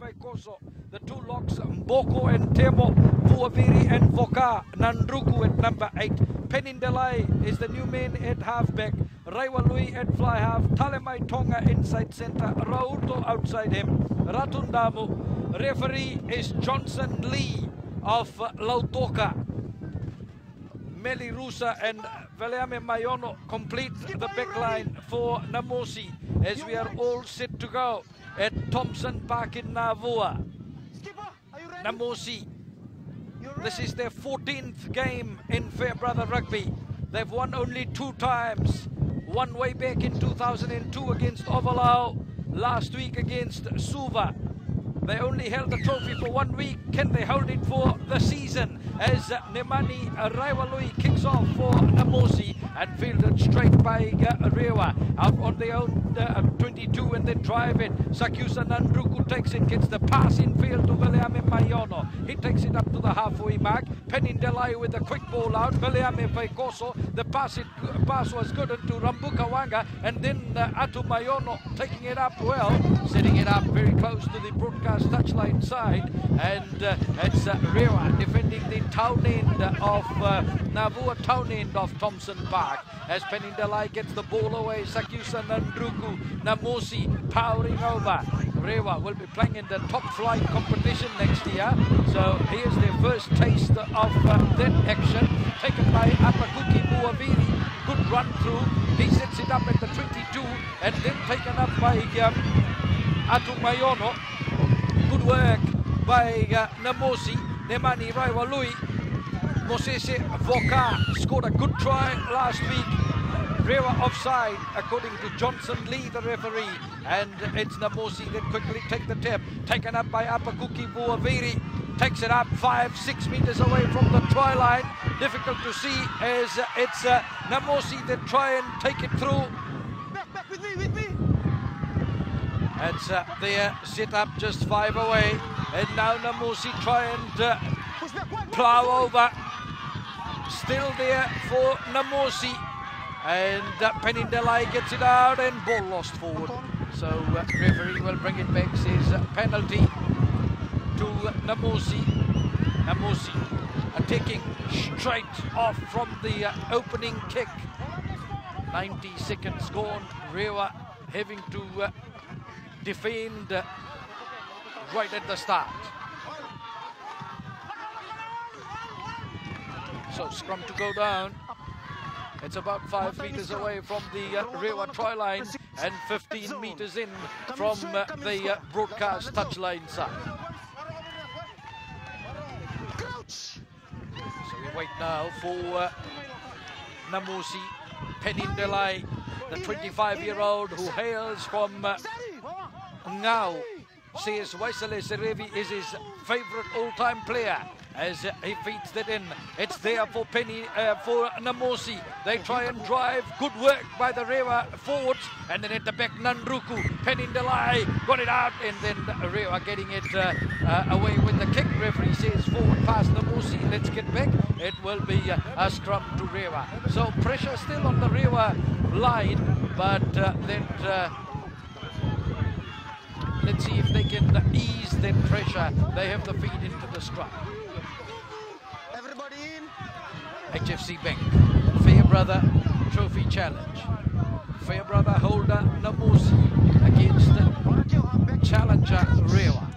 Vaikoso. The two locks, Mboko and Temo, Vuaviri and Voka, Nandruku at number 8. Penindelai is the new man at halfback. Rewa Lui at fly half. Talemai Tonga inside centre. Rauto outside him. Ratundamu. Referee is Johnson Lee of Lautoka. Meli Rusa and Valeame Mayono complete the back line for Namosi as we are all set to go at Thompson Park in Navua. Namosi, this is their 14th game in Farebrother Rugby. They've won only 2 times. One way back in 2002 against Ovalau, last week against Suva. They only held the trophy for 1 week. Can they hold it for the season? As Nemani Raiwalui kicks off for Namosi and fielded straight by Rewa. Out on their own 22 and they drive it. Sakyusa Nandruku takes it, gets the pass in field to Valeame Mayono. He takes it up to the halfway mark. Penindelai with a quick ball out. Valeame Vaikoso. The pass was good into Rambukawanga and then Atu Mayono taking it up well. Setting it up very close to the broadcast touchline side. And it's Rewa defending the town end of Navua town end of Thompson Park as Penindelai gets the ball away. Sakyusa Nandruku, Namosi powering over. Rewa will be playing in the top flight competition next year, so here's their first taste of that action taken by Apakuki Muaviri. Good run through, he sets it up at the 22 and then taken up by Atu Mayono. Good work by Namosi. Nemani Raiwalui. Mosese Voka scored a good try last week. Rewa offside according to Johnson Lee, the referee. And it's Namosi that quickly take the tip. Taken up by Apakuki Vuaviri. Takes it up 5-6 meters away from the try line. Difficult to see as it's Namosi that try and take it through. Back with me. It's there, set up just 5 away. And now Namosi try and plow over. Still there for Namosi. And Penindelai gets it out and ball lost forward. So referee will bring it back, says penalty to Namosi. Namosi attacking straight off from the opening kick. 90 seconds gone. Rewa having to defend right at the start. So scrum to go down. It's about 5 meters away from the Rewa try line and 15 meters in from the broadcast touchline side. So we wait now for Namosi. Penindelai, the 25-year-old who hails from Ngau, says Waisale Serevi is his favorite all-time player as he feeds that in. It's there for for Namosi. They try and drive. Good work by the Rewa forwards. And then at the back, Nandruku. Penindelai got it out. And then Rewa getting it away with the kick. Referee says forward past Namosi. Let's get back. It will be a scrum to Rewa. So pressure still on the Rewa line. But let's see if they can ease that pressure. They have the feed into the scrum. Everybody in. HFC Bank Farebrother Trophy Challenge. Farebrother holder Namosi against challenger Rewa.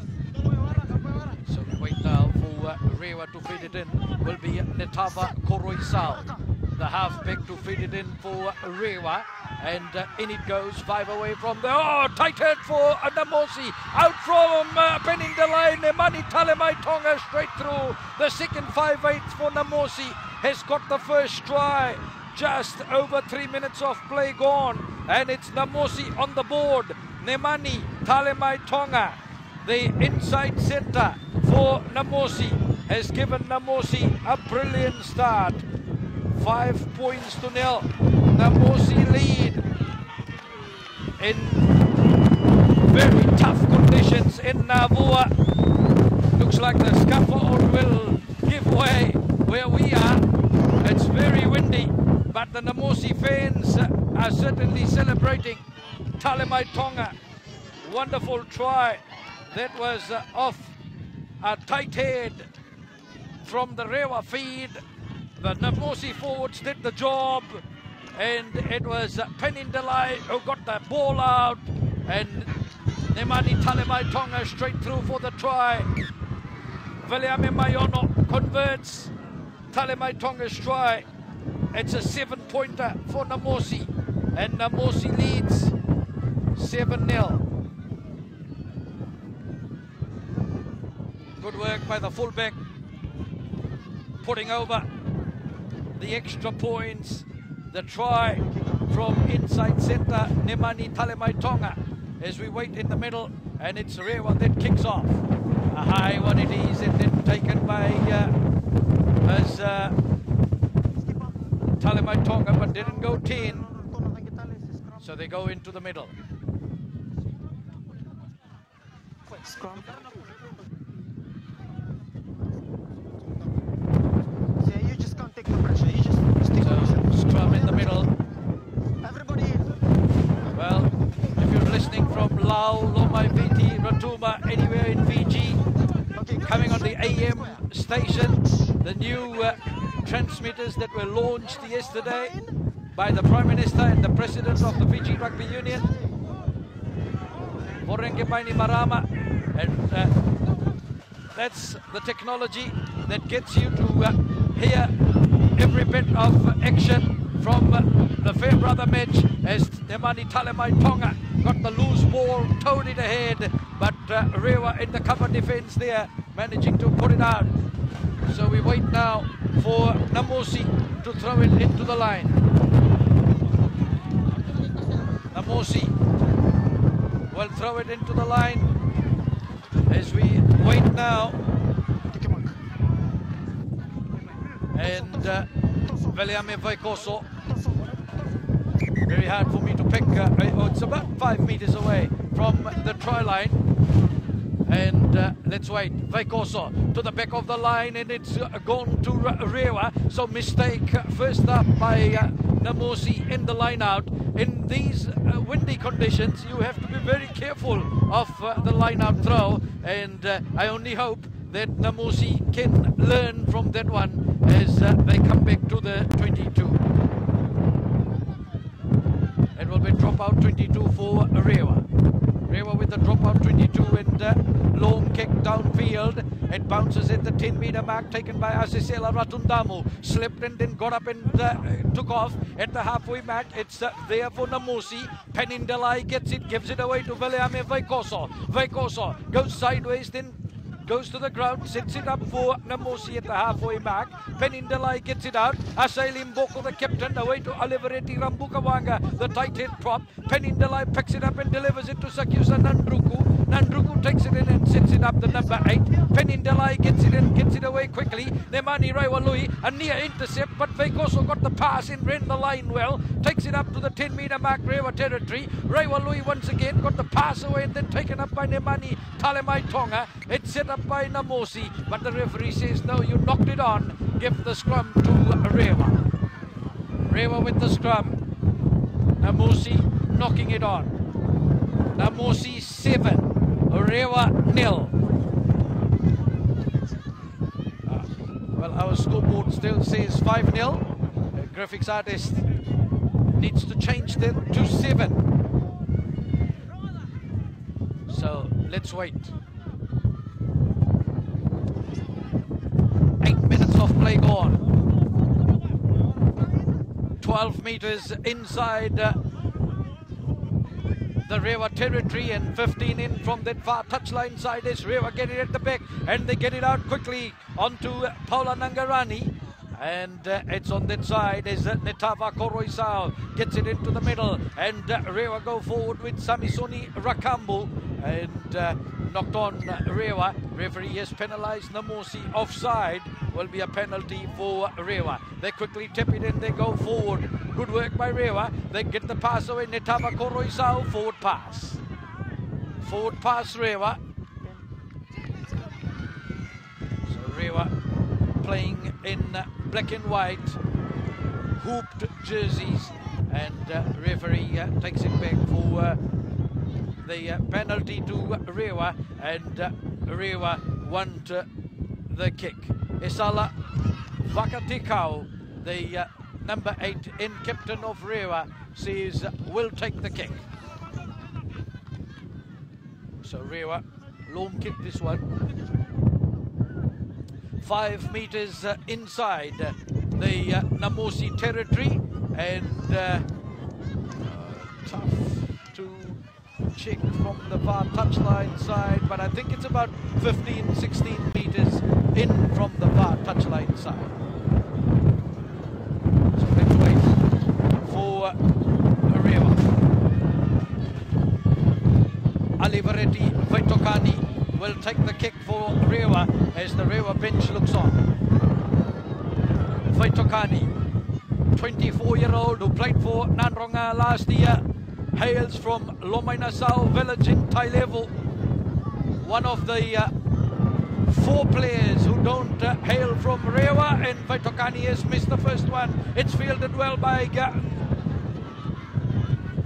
So we wait now for Rewa to feed it in. Will be Netava Koroisao, the halfback, to feed it in for Rewa. And in it goes, 5 away from there. Oh, tight head for Namosi. Out from Penindelai, Nemani Talemai Tonga straight through. The second 5/8 for Namosi has got the first try. Just over 3 minutes of play gone. And it's Namosi on the board. Nemani Talemai Tonga, the inside centre for Namosi, has given Namosi a brilliant start. 5 points to 0. Namosi lead in very tough conditions in Navua. Looks like the scaffold will give way where we are. It's very windy, but the Namosi fans are certainly celebrating. Talemai Tonga, wonderful try That was off a tight head from the Rewa feed. The Namosi forwards did the job, and it was Penindelai who got the ball out, and Nemani Talemai Tonga straight through for the try. Viliame Mayono converts Talemai Tonga's try. It's a 7-pointer for Namosi, and Namosi leads 7-0. Good work by the fullback, putting over the extra points. The try from inside centre, Nemani Talemai Tonga, as we wait in the middle, and it's Rewa that kicks off. A high one it is, and then taken by Talemai Tonga, but didn't go 10. So they go into the middle. Scrum. Yeah, you just can't take the pressure. You just stick to yourself. Scrum in the middle. Everybody in. Well, if you're listening from Lau, Lomai, Viti, Ratuma, anywhere in Fiji, coming on the AM station, the new transmitters that were launched yesterday by the Prime Minister and the President of the Fiji Rugby Union, Morenge Paini Marama, and that's the technology that gets you to hear every bit of action from the Farebrother match, as Nemani Talemai Tonga got the loose ball, towed it ahead, but Rewa in the cover defence there, managing to put it out. So we wait now for Namosi to throw it into the line. Namosi will throw it into the line as we wait now. And Viliame Vaikoso, very hard for me to pick. It's about 5 meters away from the try line. And let's wait. Vaikoso to the back of the line, and it's gone to Rewa. So mistake first up by Namosi in the line out. In these windy conditions, you have to be very careful of the line out throw. And I only hope that Namosi can learn from that one as they come back to the 22. It will be dropout 22 for Rewa. Rewa with the dropout 22, and long kick downfield. It bounces at the 10-meter mark, taken by Asisela Ratundamu. Slipped and then got up and took off at the halfway mark. It's there for Namosi. Penindelai gets it, gives it away to Viliame Vaikoso. Vaikoso goes sideways, then goes to the ground, sets it up for Namosi at the halfway mark. Penindelai gets it out. Asaili Mboko, the captain, away to Oliveretti Rambukawanga, the tight head prop. Penindelai picks it up and delivers it to Sakyusa Nandruku. Nandruku takes it in and sets it up, the number 8. Penindelai gets it in, gets it away quickly. Nemani Raiwalui, a near intercept, but Vaikoso got the pass and ran the line well. Takes it up to the 10-meter mark, Rewa territory. Raiwalui once again got the pass away and then taken up by Nemani Talemai Tonga. It's set up by Namosi, but the referee says, no, you knocked it on. Give the scrum to Rewa. Rewa with the scrum. Namosi knocking it on. Namosi 7, Rewa 0. Well, our scoreboard still says 5-0. Graphics artist needs to change that to 7. So let's wait. 8 minutes of play gone. 12 meters inside the Rewa territory, and 15 in from that far touchline side is Rewa getting it at the back, and they get it out quickly onto Paula Nangarani. And it's on that side as Netava Koroisao gets it into the middle, and Rewa go forward with Samisoni Rakambu, and knocked on Rewa. Referee has penalised Namosi. Offside will be a penalty for Rewa. They quickly tip it in, they go forward. Good work by Rewa. They get the pass away. Netava Koroisao, forward pass. Forward pass Rewa. So Rewa playing in black and white hooped jerseys, and referee takes it back for the penalty to Rewa, and Rewa want the kick. Esala Vakatikau, the number 8 in captain of Rewa, says will take the kick. So Rewa, long kick this one. 5 meters inside the Namosi territory, and tough to check from the far touchline side, but I think it's about 15-16 meters in from the far touchline side. So let's wait for Rewa. Alivaretti Vaitokani will take the kick for Rewa as the Rewa bench looks on. Vaitokani, 24-year-old who played for Nanronga last year, hails from Lomainasau village in Thai level. One of the 4 players who don't hail from Rewa, and Vaitokani has missed the first one. It's fielded well by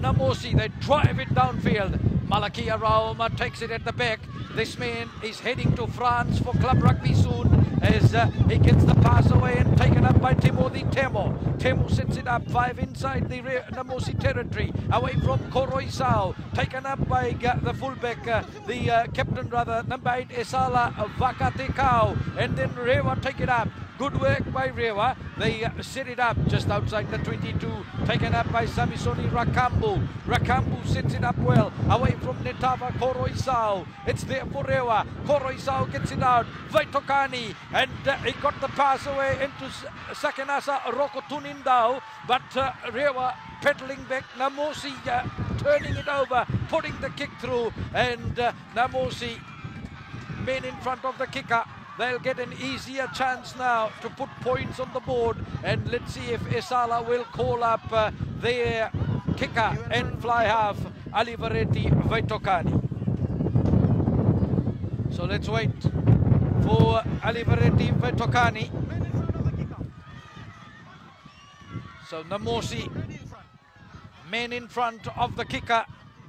Namosi. They drive it downfield. Malakia Rauma takes it at the back. This man is heading to France for club rugby soon as he gets the pass away and taken up by Timothy Temo. Temo sets it up 5 inside the Namosi territory, away from Koroisau, taken up by the fullback, the captain brother, number 8 Esala Vakatekau, and then Rewa take it up. Good work by Rewa. They set it up just outside the 22, taken up by Samisoni Rakambu. Rakambu sets it up well, away from Netava Koroisau. It's there for Rewa. Koroisau gets it out. Vaitokani, and he got the pass away into Sakenasa Rokotunindau, but Rewa pedaling back. Namosi turning it over, putting the kick through, and Namosi, men in front of the kicker. They'll get an easier chance now to put points on the board, and let's see if Esala will call up their kicker and fly half, Alivaretti Vaitokani. So let's wait for Alivaretti Vaitokani. So Namosi, men in front of the kicker,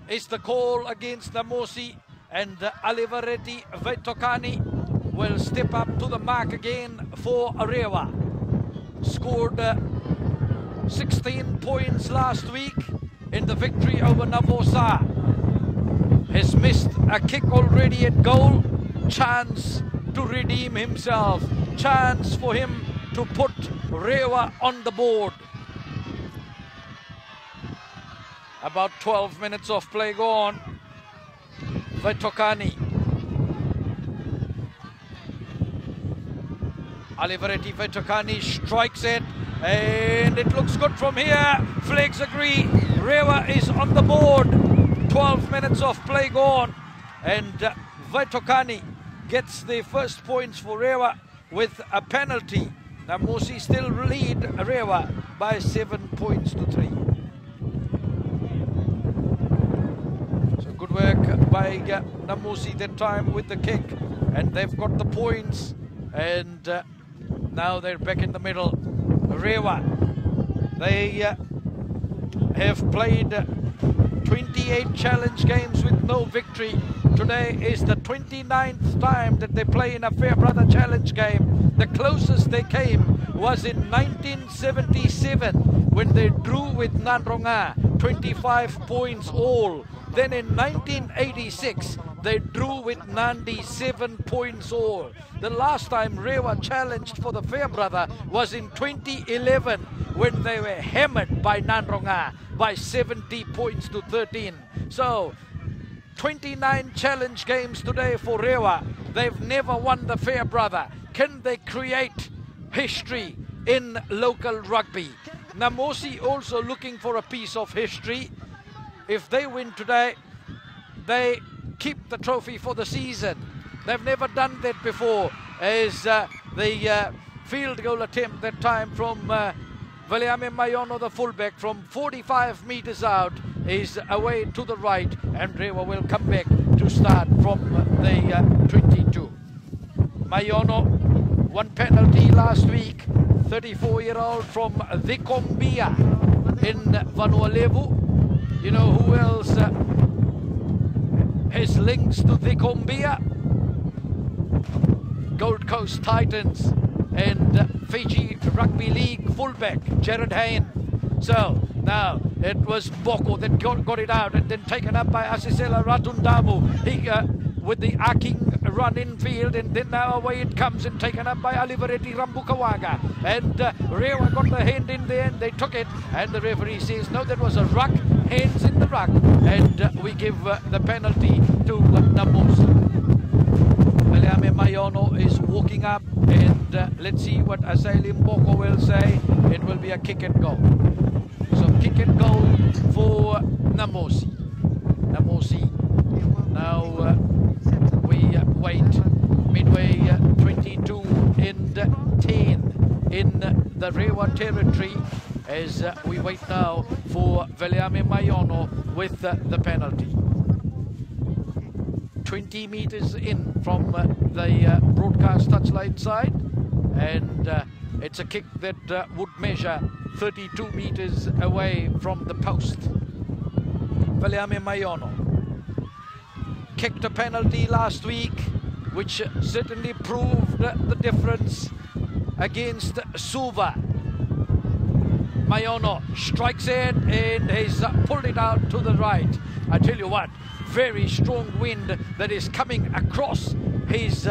is the call against Namosi, and Alivaretti Vaitokani will step up to the mark again for Rewa. Scored 16 points last week in the victory over Navosa. Has missed a kick already at goal. Chance to redeem himself. Chance for him to put Rewa on the board. About 12 minutes of play gone. Vaitokani. Alivaretti Vaitokani strikes it, and it looks good from here. Flags agree. Rewa is on the board. 12 minutes of play gone, and Vaitokani gets the first points for Rewa with a penalty. Namosi still lead Rewa by 7 points to 3. So good work by Namosi that time with the kick, and they've got the points, and now they're back in the middle. Rewa, they have played 28 challenge games with no victory. Today is the 29th time that they play in a Farebrother challenge game. The closest they came was in 1977 when they drew with Nanronga, 25 points all. Then in 1986, they drew with Nandi, 7 points all. The last time Rewa challenged for the Farebrother was in 2011 when they were hammered by Nanronga by 70 points to 13. So 29 challenge games today for Rewa. They've never won the Farebrother. Can they create history in local rugby? Namosi also looking for a piece of history. If they win today, they keep the trophy for the season. They've never done that before, as the field goal attempt that time from Valiame Mayono, the fullback, from 45 meters out is away to the right, and Rewa will come back to start from the 22. Mayono, one penalty last week, 34-year-old from Vikombia. in Vanuatu. You know who else? his links to Vikombia, Gold Coast Titans, and Fiji Rugby League fullback Jared Hain. So now it was Boko that got it out and then taken up by Asisela Ratundamu. He with the arcing run in field, and then now away it comes and taken up by Aliveretti Rambukawaga. And Rewa got the hand in there and they took it, and the referee says no, that was a ruck, hands in the ruck, and we give the penalty to Namosi. Valiame Mayono is walking up, and let's see what Asailim Boko will say. It will be a kick and goal. So kick and goal for Namosi. Namosi. Now we wait midway 22 and 10 in the Rewa territory as we wait now for Valiame Mayono with the penalty. 20 meters in from the broadcast touchline side, and it's a kick that would measure 32 meters away from the post. Valiame Mayono kicked a penalty last week, which certainly proved the difference against Suva. Mayono strikes it and he's pulled it out to the right. I tell you what, very strong wind that is coming across his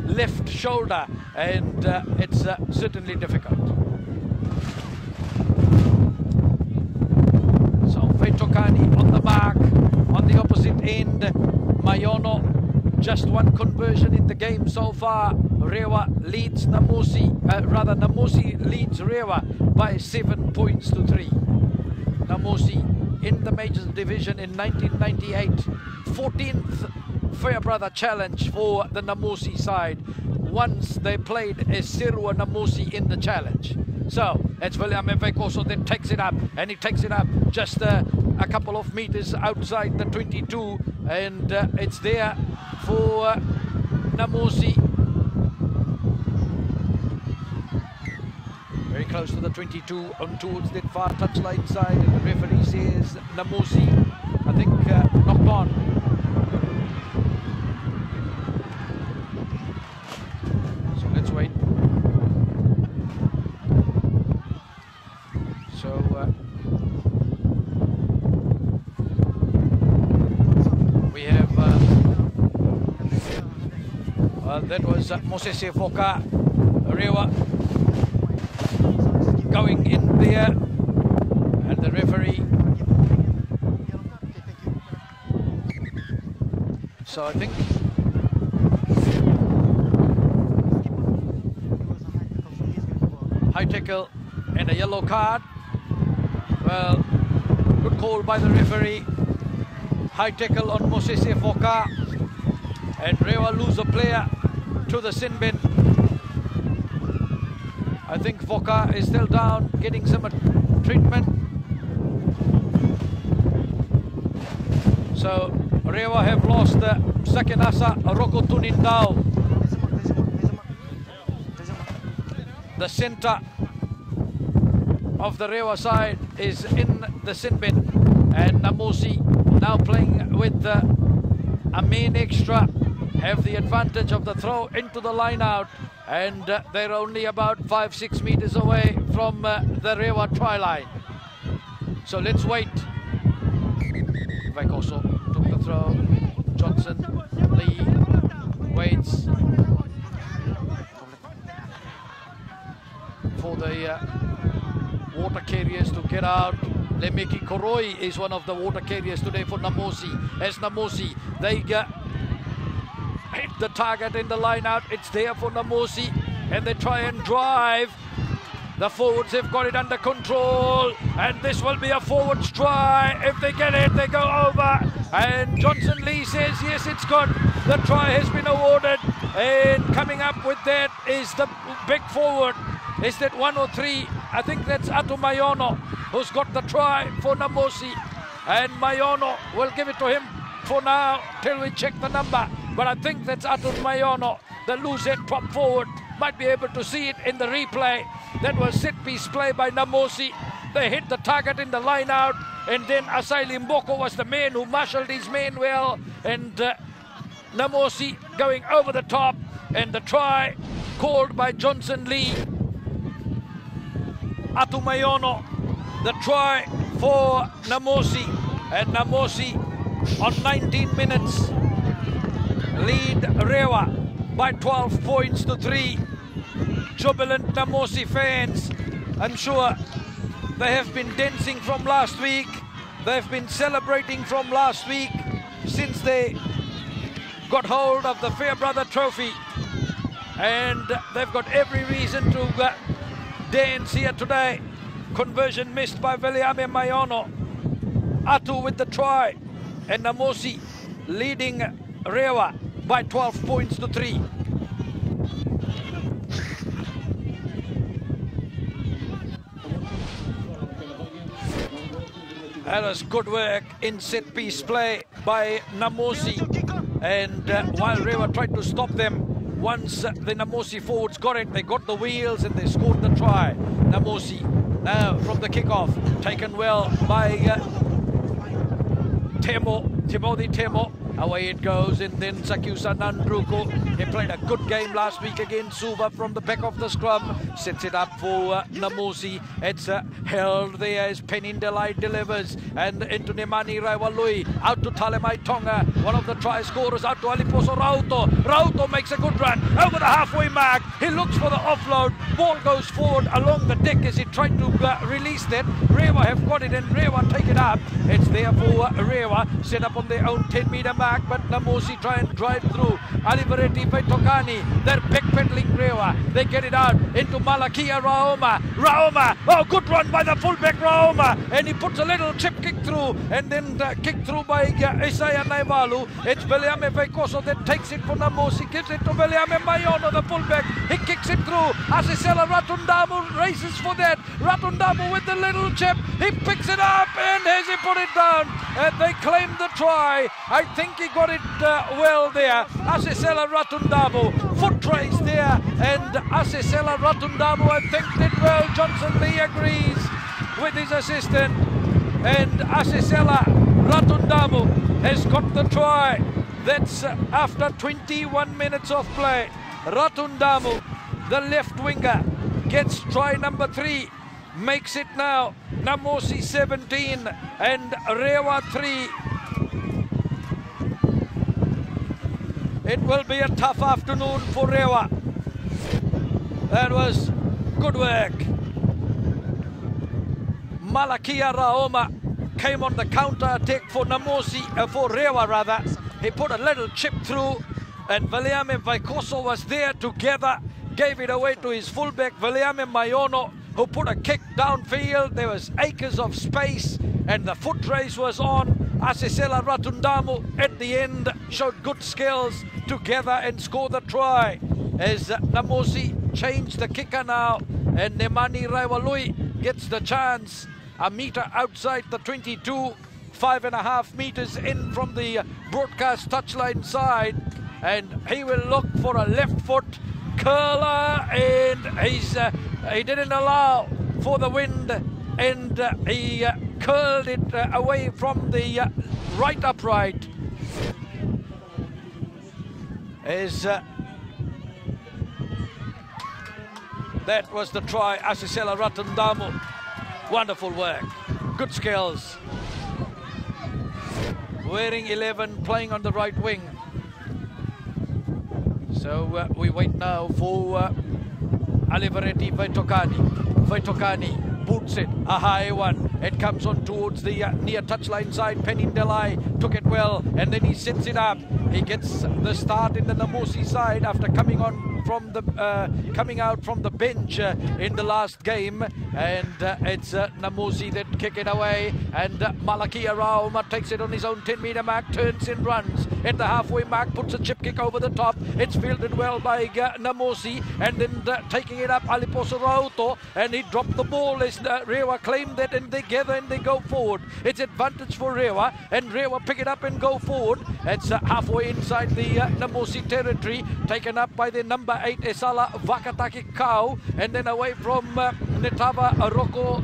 left shoulder, and it's certainly difficult. So Vetokani on the mark on the opposite end. Mayono, just one conversion in the game so far. Rewa leads Namosi, Namosi leads Rewa by 7 points to 3. Namosi in the major division in 1998, 14th Farebrother challenge for the Namosi side. Once they played as Sirwa Namosi in the challenge. So it's Valiame Vekoso that takes it up, and he takes it up just a couple of meters outside the 22, and it's there for Namosi. Very close to the 22 on towards that far touchline side, and the referee says Namosi, I think, knocked on. So let's wait. So we have that was Mosese Foka, Rewa going in there, and the referee. So I think high tackle and a yellow card. Well, good call by the referee. High tackle on Mosese Foka, and Rewa lose a player to the sin bin. I think Foka is still down, getting some treatment. So Rewa have lost Sakinasa Rokotunindao. The centre of the Rewa side is in the sin bin, and Namosi now playing with a main extra, have the advantage of the throw into the line out, and they're only about 5-6 meters away from the Rewa try line. So let's wait. Vekoso took the throw. Johnson, Lee waits for the water carriers to get out. Lemeki Koroi is one of the water carriers today for Namosi. As Namosi, they hit the target in the line out. It's there for Namosi, and they try and drive. The forwards have got it under control, and this will be a forwards try. If they get it, they go over, and Johnson Lee says yes, it's good. The try has been awarded, and coming up with that is the big forward. Is that 1 or 3? I think that's Atu Mayono who's got the try for Namosi, and Mayono will give it to him for now till we check the number. But I think that's Atu Mayono, the loose head prop forward. Might be able to see it in the replay. That was set piece play by Namosi. They hit the target in the line out, and then Asai Limboko was the man who marshaled his men well, and Namosi going over the top, and the try called by Johnson Lee. Atumayono, the try for Namosi, and Namosi on 19 minutes lead Rewa by 12 points to 3. Jubilant Namosi fans, I'm sure they have been dancing from last week. They've been celebrating from last week since they got hold of the Farebrother trophy, and they've got every reason to dance here today. Conversion missed by Viliame Mayono. Atu with the try, and Namosi leading Rewa by 12 points to 3. That was good work in set piece play by Namosi, and while Rewa tried to stop them, once the Namosi forwards got it, they got the wheels and they scored the try. Namosi now from the kickoff, taken well by Timothy Temo. Away it goes, and then Sakyusa Nandruko. He played a good game last week against Suva from the back of the scrum. Sets it up for Namosi. It's held there as Penindelai delivers, and into Nemani Raiwalui. Out to Talemai Tonga, one of the try scorers, out to Aliposo Rauto. Rauto makes a good run over the halfway mark. He looks for the offload. Ball goes forward along the deck as he tried to release that. Rewa have got it, and Rewa take it up. It's there for Rewa, set up on their own 10-meter mark, but Namosi try and drive through. Aliveretti Vaitokani, they're backpedaling Rewa. They get it out into Malakia Raoma. Raoma, oh, good run by the fullback Raoma, and he puts a little chip kick through, and then kick through by Isaiah Naivalu. It's Viliame Vaikoso that takes it for Namosi, gives it to Viliame Mayono, the fullback. He kicks it through. Asisela Ratundamu races for that. Ratundamu with the little chip. He picks it up, and has he put it down, and they claim the try. I think he got it well there. Asisela Ratundamu, foot race there, and Asisela Ratundamu, I think, did well. Johnson Lee agrees with his assistant, and Asisela Ratundamu has got the try. That's after 21 minutes of play. Ratundamu, the left winger, gets try number 3. Makes it now Namosi 17 and Rewa 3. It will be a tough afternoon for Rewa. That was good work. Malakia Raoma came on the counter attack for Namosi, for Rewa rather. He put a little chip through, and Viliame Vaikoso was there together, gave it away to his fullback Viliame Mayono, who put a kick downfield. There was acres of space, and the foot race was on. Asisela Ratundamu at the end showed good skills together and scored the try, as Namosi changed the kicker now, and Nemani Raiwalui gets the chance. A meter outside the 22, 5.5 meters in from the broadcast touchline side, and he will look for a left foot curler, and he didn't allow for the wind, and he curled it away from the right upright. As that was the try, Asisela Ratundamu. Wonderful work, good skills. Wearing 11, playing on the right wing. So we wait now for Aliveretti Vaitokani. Vaitokani boots it, a high one. It comes on towards the near touchline side. Penindelai took it well, and then he sets it up. He gets the start in the Namosi side after coming out from the bench in the last game, and it's Namosi that kick it away, and Malakia Rauma takes it on his own 10-meter mark, turns and runs at the halfway mark, puts a chip kick over the top. It's fielded well by Namosi, and then taking it up Aliposo Rauto, and he dropped the ball as Rewa claimed that, and they gather and they go forward. It's advantage for Rewa, and Rewa pick it up and go forward. It's halfway inside the Namosi territory, taken up by the number 8 Esala Vakataki Kau, and then away from Netava Roko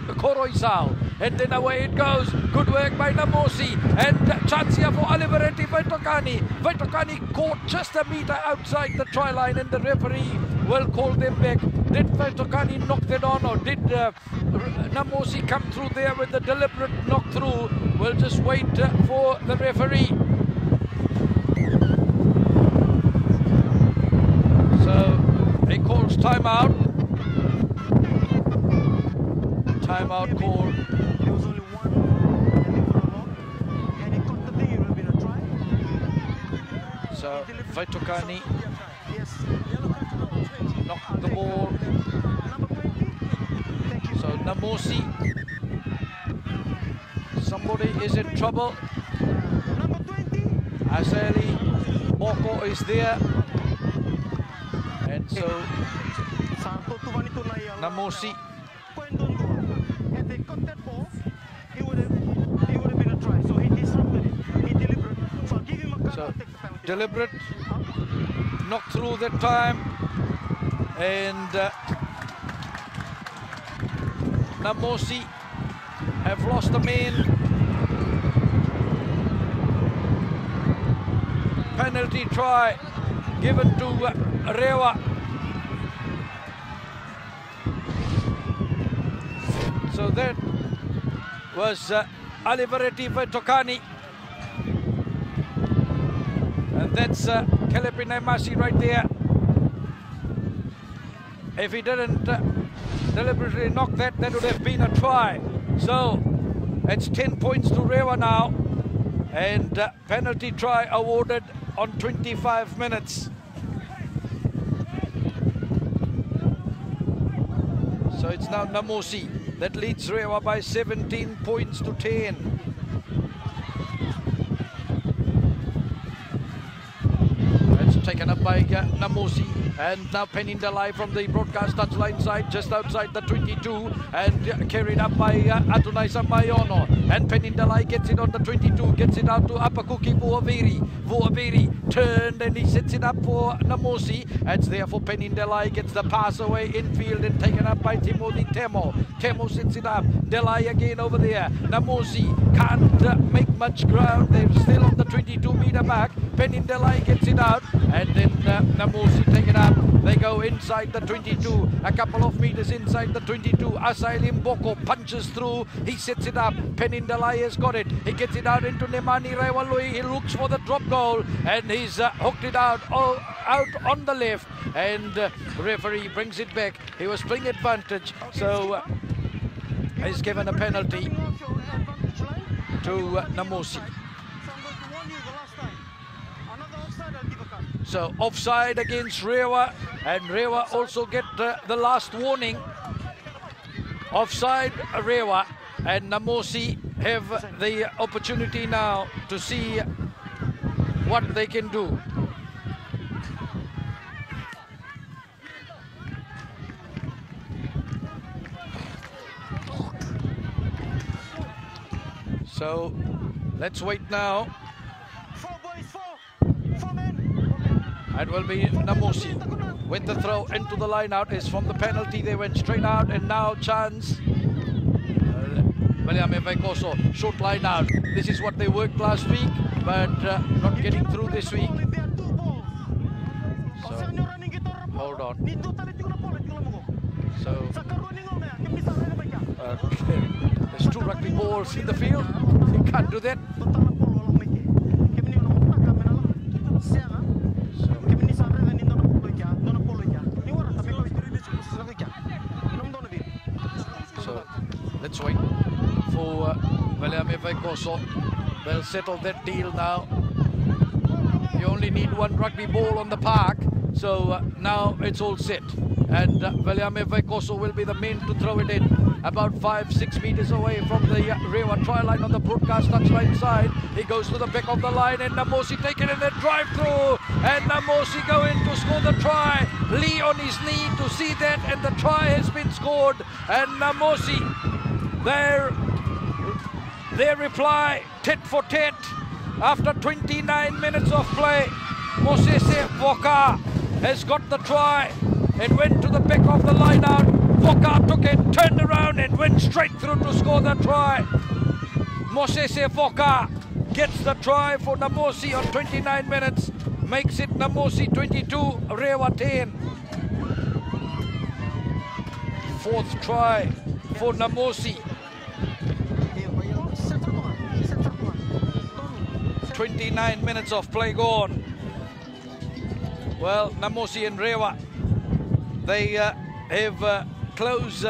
Koroisao. and then away it goes. Good work by Namosi, and chance here for Oliveretti Vaitokani. Vaitokani caught just a meter outside the try line, and the referee will call them back. Did Vaitokani knock that on, or did Namosi come through there with the deliberate knock through? We'll just wait for the referee. So he calls timeout. Timeout call. There was only one, and they were alone. And he caught the thing, it would have been a try. So Vaitokani Yes. knocked the ball. Number 20. Thank you. So Namosi, somebody is in trouble. Number 20. Aseli Boko is there, and so Satu tuan itu naik. Namosi. And they caught that ball, it would have been a try. So he disrupted it. He deliberate. So I'll give him a card. So I'll take the penalty. deliberate knock through that time, and Namosi have lost the main. Penalty try given to Rewa. So that was Oliveretti Vaitokani, and that's Kelepi Namosi right there. If he didn't deliberately knock that, that would have been a try. So it's 10 points to Rewa now, and penalty try awarded on 25 minutes. So it's now Namosi that leads Rewa by 17 points to 10. That's taken up by Namosi, and now Penindalai from the broadcast touchline side, just outside the 22, and carried up by Atunai Samayono. And Penindalai gets it on the 22, gets it out to Apakuki Vuaveri. Vuaveri turned and he sets it up for Namosi. It's there for Penindalai, gets the pass away infield and taken up by Timothy Temo. Temo sets it up. Delai again over there. Namosi can't make much ground. They're still on the 22-meter mark. Penindalai gets it out, and then Namosi take it up. They go inside the 22, a couple of meters inside the 22. Asailim Boko punches through. He sets it up. Penindalai has got it. He gets it out into Nemani Raiwalui. He looks for the drop goal, and he's hooked it out on the left. And referee brings it back. He was playing advantage, so he's given a penalty to Namosi. So offside against Rewa, and Rewa also get the last warning. Offside Rewa, and Namosi have the opportunity now to see what they can do. So let's wait now. 4 boys, 4 men. It will be Namosi with the throw into the line out. Is from the penalty. They went straight out, and now chance. William Vekoso, short line out. This is what they worked last week, but not getting through this week. So hold on. So there's 2 rugby balls in the field. You can't do that. So let's wait for William Vekoso. They'll settle that deal now. You only need 1 rugby ball on the park, so now it's all set. And William Vekoso will be the man to throw it in, about 5-6 meters away from the Rewa try line on the broadcast touchline side. He goes to the back of the line, and Namosi taking it and drive through, and Namosi going to score the try. Lee on his knee to see that, and the try has been scored. And Namosi, their reply, tit for tat, after 29 minutes of play. Mosese Voka has got the try. It went to the back of the line out Foka took it, turned around and went straight through to score the try. Mosese Foka gets the try for Namosi on 29 minutes. Makes it Namosi 22, Rewa 10. Fourth try for Namosi. 29 minutes of play gone. Well, Namosi and Rewa, they have close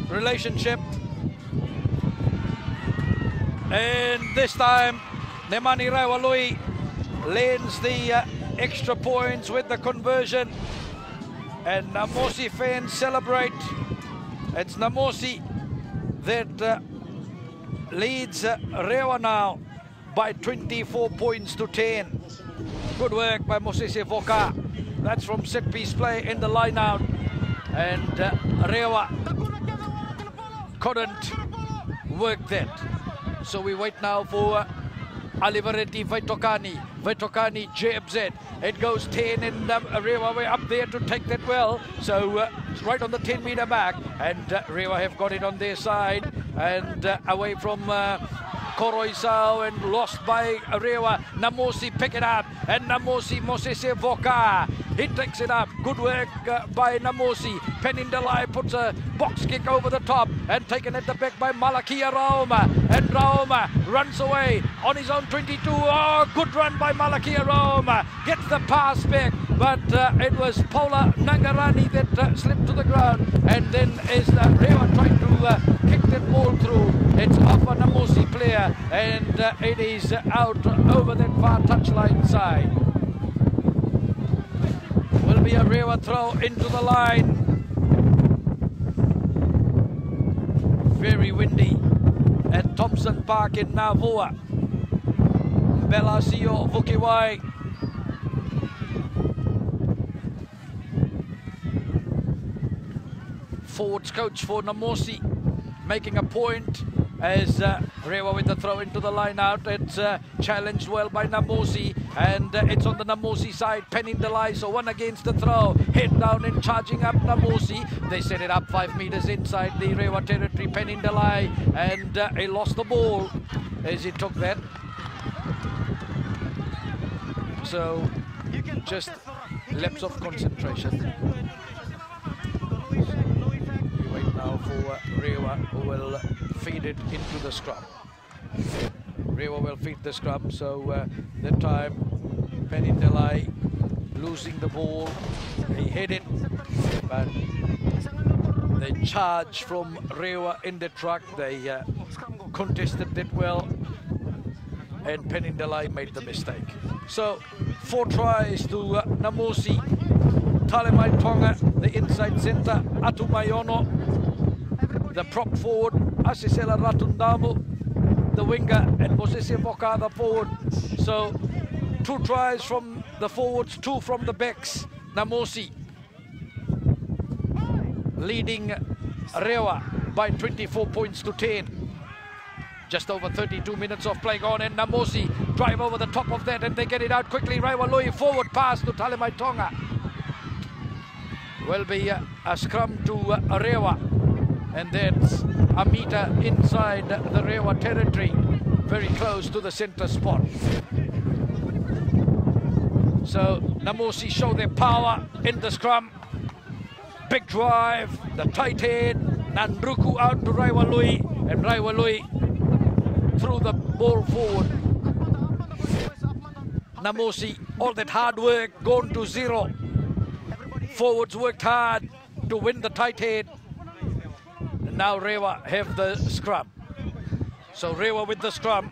relationship. And this time, Nemani Raiwalui lands the extra points with the conversion. And Namosi fans celebrate. It's Namosi that leads Rewa now by 24 points to 10. Good work by Mosese Foka. That's from set piece play in the line out. And Rewa couldn't work that. So we wait now for Alivaretti Vaitokani. Vaitokani jabs it. It goes 10 and Rewa way up there to take that well. So it's right on the 10-meter mark. And Rewa have got it on their side. And away from Koroisao and lost by Rewa. Namosi pick it up. And Namosi, Mosese Foka. He takes it up. Good work by Namosi. Penindalai puts a box kick over the top and taken at the back by Malakia Rauma. And Rauma runs away on his own 22. Oh, good run by Malakia Rauma. Gets the pass back, but it was Paula Nangarani that slipped to the ground. And then as Rewa tried to kick that ball through, it's off a Namosi player and it is out over that far touchline side. Will be a Rewa throw into the line. Very windy at Thompson Park in Navua. Belasio Vukiwai. Forwards coach for Namosi making a point as Rewa with the throw into the line out. It's challenged well by Namosi and it's on the Namosi side. Penindalai, so one against the throw. Head down and charging up Namosi. They set it up 5 meters inside the Rewa territory. Penindalai and he lost the ball as he took that. So just lapse of concentration. We wait now for Rewa, who will feed it into the scrum. Rewa will feed the scrum, so that time Penindalai losing the ball. He hit it, but they charge from Rewa in the truck. They contested it well, and Penindalai made the mistake. So 4 tries to Namosi. Talemai Tonga, the inside centre, Atu Mayono, the prop forward, Asisela Ratundamu, the winger, and Mosese Foka, the forward. So 2 tries from the forwards, 2 from the backs. Namosi leading Rewa by 24 points to 10. Just over 32 minutes of play gone, and Namosi drive over the top of that and they get it out quickly. Raiwalui forward pass to Talemai Tonga. Will be a scrum to Rewa, and that's a meter inside the Rewa territory, very close to the centre spot. So Namosi show their power in the scrum. Big drive, the tight head, Nandruku out to Raiwalui, and Raiwalui threw the ball forward. Namosi, all that hard work gone to 0. Forwards worked hard to win the tight head. And now Rewa have the scrum. So Rewa with the scrum.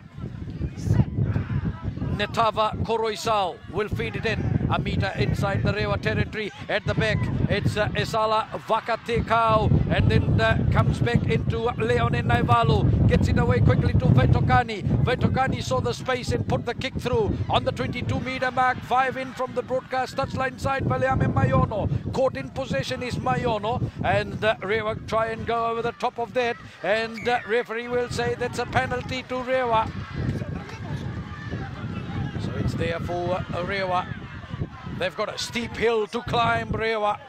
Netava Koroisao will feed it in. A meter inside the Rewa territory. At the back, it's Esala Vakatekau. And then comes back into Leone Naivalu. Gets it away quickly to Vaitokani. Vaitokani saw the space and put the kick through on the 22-meter mark. 5 in from the broadcast touchline side. Valeame Mayono. Caught in possession is Mayono. And Rewa try and go over the top of that. And referee will say that's a penalty to Rewa. So it's there for Rewa. They've got a steep hill to climb, Rewa.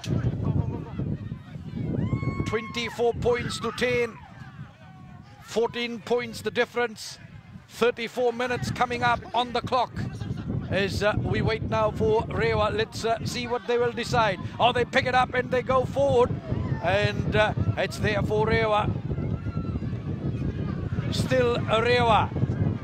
24 points to 10. 14 points the difference. 34 minutes coming up on the clock as we wait now for Rewa. Let's see what they will decide. Oh, they pick it up and they go forward, and it's there for Rewa. Still Rewa.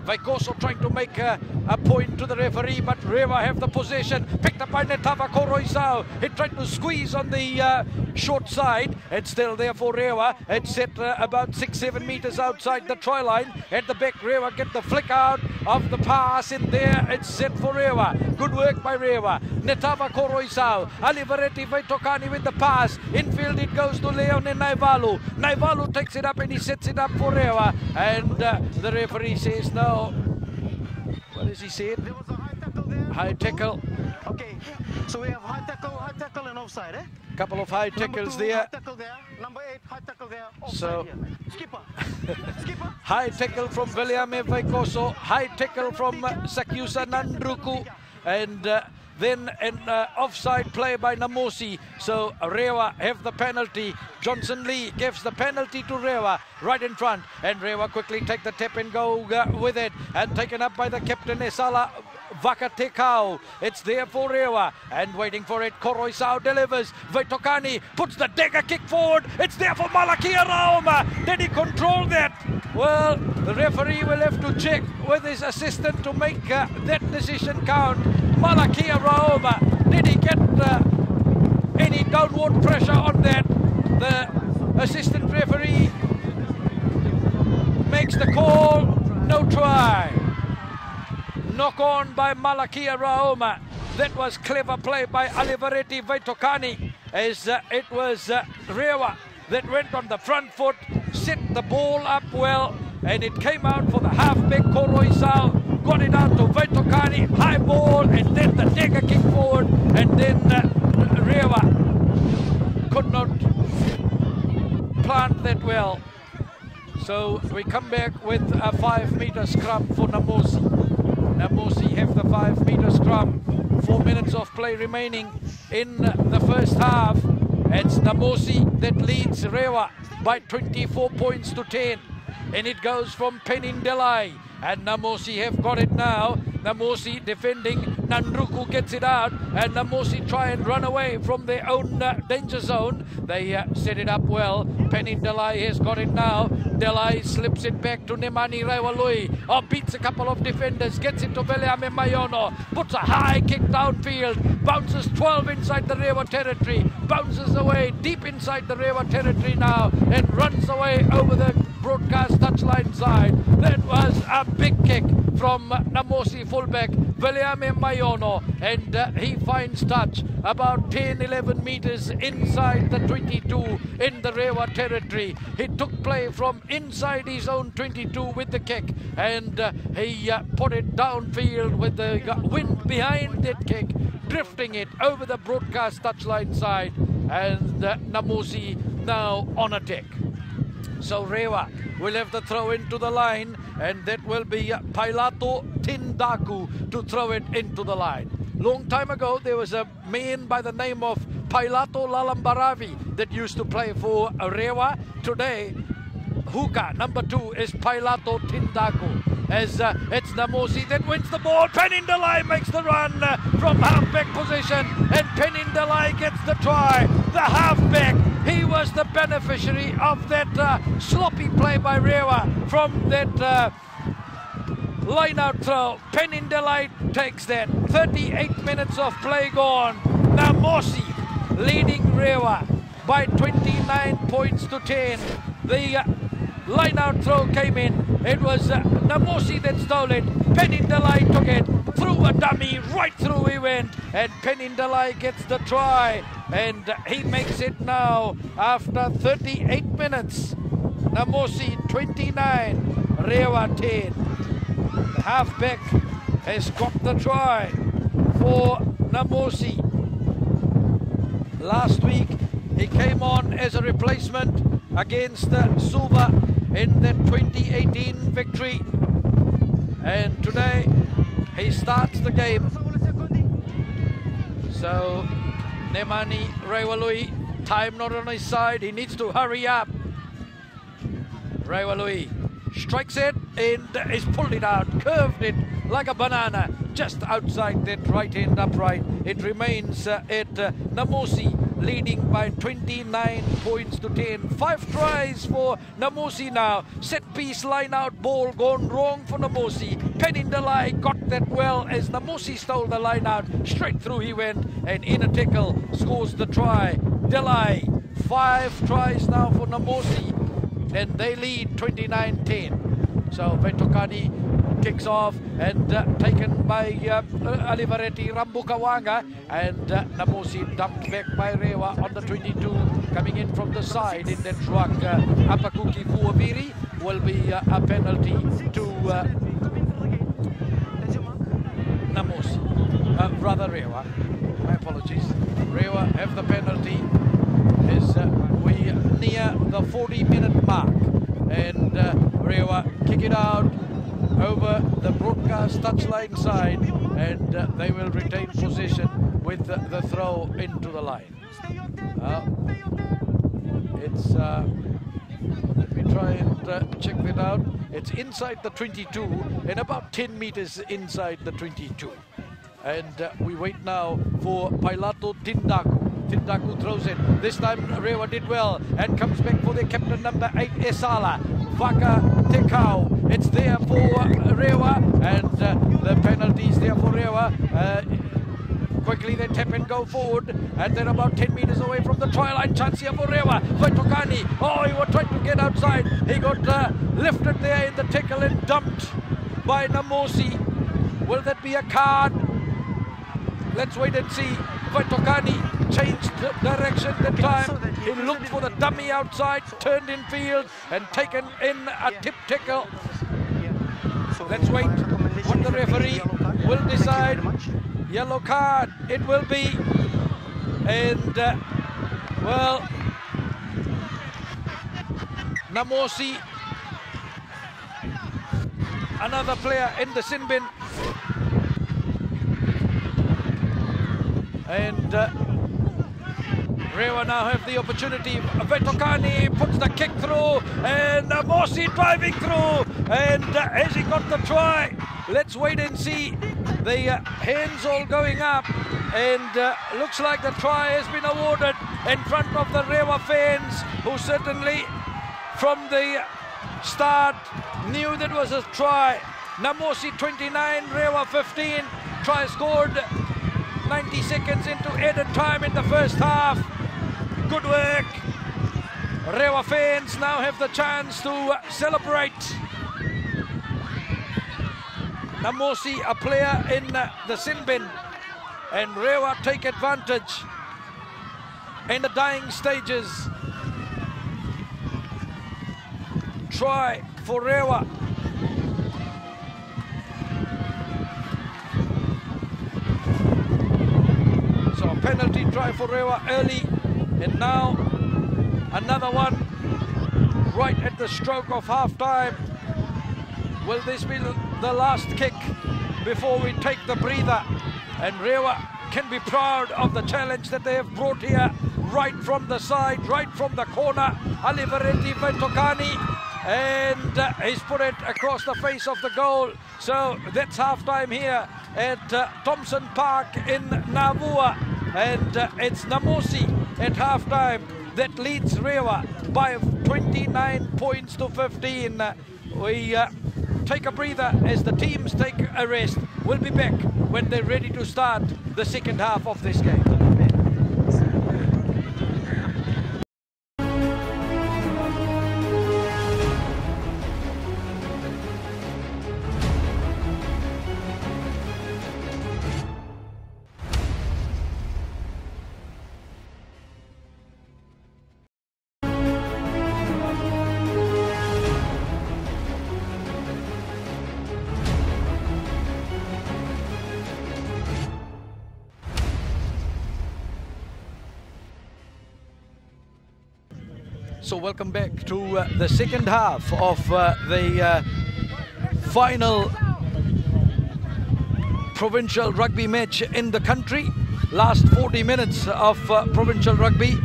Vaikoso trying to make a point to the referee, but Rewa have the possession. Picked up by Netava Koroisao. He tried to squeeze on the short side. It's still there for Rewa. It's set about 6-7 meters outside the try line. At the back, Rewa get the flick out of the pass in there. It's set for Rewa. Good work by Rewa. Netava Koroisao. Alivaretti Vaitokani with the pass. Infield it goes to Leone Naivalu. Naivalu takes it up and he sets it up for Rewa. And the referee says no. What does he say? There was a high tackle there. High tackle. Okay, so we have high tackle and offside, eh? Couple of high tackles Number 2, there. high tackle there. Number 8, high tackle there. Offside So here. Skipper. Skipper. high tackle from Viliame Vaikoso. High tackle from Sakyusa Nandruku. And then an offside play by Namosi. So Rewa have the penalty. Johnson Lee gives the penalty to Rewa right in front. And Rewa quickly take the tap and go with it. And taken up by the captain Esala Vakatekau. It's there for Rewa. And waiting for it. Koroisao delivers. Vaitokani puts the dagger kick forward. It's there for Malakia Rauma. Did he control that? Well, the referee will have to check with his assistant to make that decision count. Malakia Rauma, did he get any downward pressure on that? The assistant referee makes the call, no try. Knock on by Malakia Rauma. That was clever play by Alivaretti Vaitokani as it was Rewa that went on the front foot, set the ball up well, and it came out for the halfback Koroisao. Got it out to Vaitokani, high ball, and then the dagger kick forward, and then Rewa could not plant that well. So we come back with a 5-meter scrum for Namosi. Namosi have the 5-meter scrum. 4 minutes of play remaining in the first half. It's Namosi that leads Rewa by 24 points to 10. And it goes from Penindelai. And Namosi have got it now. Namosi defending. Nandruku gets it out. And Namosi try and run away from their own danger zone. They set it up well. Penindelai has got it now. Delai slips it back to Nemani Raiwalui. Beats a couple of defenders. Gets it to Veliame Mayono. Puts a high kick downfield. Bounces 12 inside the Rewa territory. Bounces away deep inside the Rewa territory now. And runs away over the broadcast touchline side. That was a big kick from Namosi fullback Veliame Mayono, and he finds touch about 10-11 meters inside the 22 in the Rewa territory. He took play from inside his own 22 with the kick, and he put it downfield with the wind behind that kick, drifting it over the broadcast touchline side, and Namosi now on attack. So Rewa will have the throw into the line, and that will be Pailato Tindaku to throw it into the line. Long time ago, there was a man by the name of Pailato Lalambaravi that used to play for Rewa. Today, Huka, number 2, is Pailato Tindaku. As it's Namosi that wins the ball. Penindelai makes the run from halfback position, and Penindelai gets the try. The halfback, he was the beneficiary of that sloppy play by Rewa from that line-out throw. Penindelai takes that. 38 minutes of play gone. Namosi leading Rewa by 29 points to 10. The line-out throw came in. It was Namosi that stole it. Penindelai took it, threw a dummy, right through he went, and Penindelai gets the try, and he makes it now after 38 minutes. Namosi 29, Rewa 10. The halfback has got the try for Namosi. Last week he came on as a replacement against Suva in the 2018 victory, and today he starts the game. So Nemani Raiwalui Time not on his side. He needs to hurry up. Rewa Louis strikes it and is pulled it out, curved it like a banana just outside that right hand upright. It remains at Namosi leading by 29 points to 10. 5 tries for Namosi now. Set piece line out ball gone wrong for Namosi. Penning Delay got that well as Namosi stole the line out. Straight through he went and in a tackle scores the try. Delay 5 tries now for Namosi and they lead 29-10. So Vetokani kicks off and taken by Alivaretti Rambukawanga and Namosi dumped back by Rewa on the 22, coming in from the side in that truck. Apakuki Fuaviri will be a penalty to Namosi, rather Rewa. My apologies. Rewa have the penalty as we near the 40-minute mark and Rewa kick it out over the broadcast touchline side and they will retain possession with the throw into the line. Let me try and check that out. It's inside the 22 and about 10 meters inside the 22. And we wait now for Pailato Tindaku. Tindaku throws it. This time Rewa did well and comes back for their captain number 8 Esala. Vaka Tekau. It's there for Rewa and the penalties there for Rewa. Quickly they tap and go forward and they're about 10 meters away from the try line. Chance here for Rewa. Vaitokani. Oh, he was trying to get outside. He got lifted there in the tackle and dumped by Namosi. Will that be a card? Let's wait and see. Vaitokani changed direction that time. He looked for the dummy outside, turned in field and taken in a tip tackle. Let's wait what the referee will decide. Yellow card it will be. And well, Namosi, another player in the sin bin. And Rewa now have the opportunity. Vetokani puts the kick through and Namosi driving through and has he got the try? Let's wait and see. The hands all going up and looks like the try has been awarded in front of the Rewa fans who certainly from the start knew that was a try. Namosi 29, Rewa 15, try scored 90 seconds into added time in the first half. Good work. Rewa fans now have the chance to celebrate. Namosi, a player in the sin bin, and Rewa take advantage in the dying stages. Try for Rewa. So a penalty try for Rewa early, and now another one right at the stroke of half-time. Will this be the last kick before we take the breather? And Rewa can be proud of the challenge that they have brought here, right from the side, right from the corner. Alivaretti Vetokani, and he's put it across the face of the goal. So that's half-time here at Thompson Park in Navua, and it's Namosi at half-time that leads Rewa by 29 points to 15. We take a breather as the teams take a rest. We'll be back when they're ready to start the second half of this game. So welcome back to the second half of the final provincial rugby match in the country. Last 40 minutes of provincial rugby.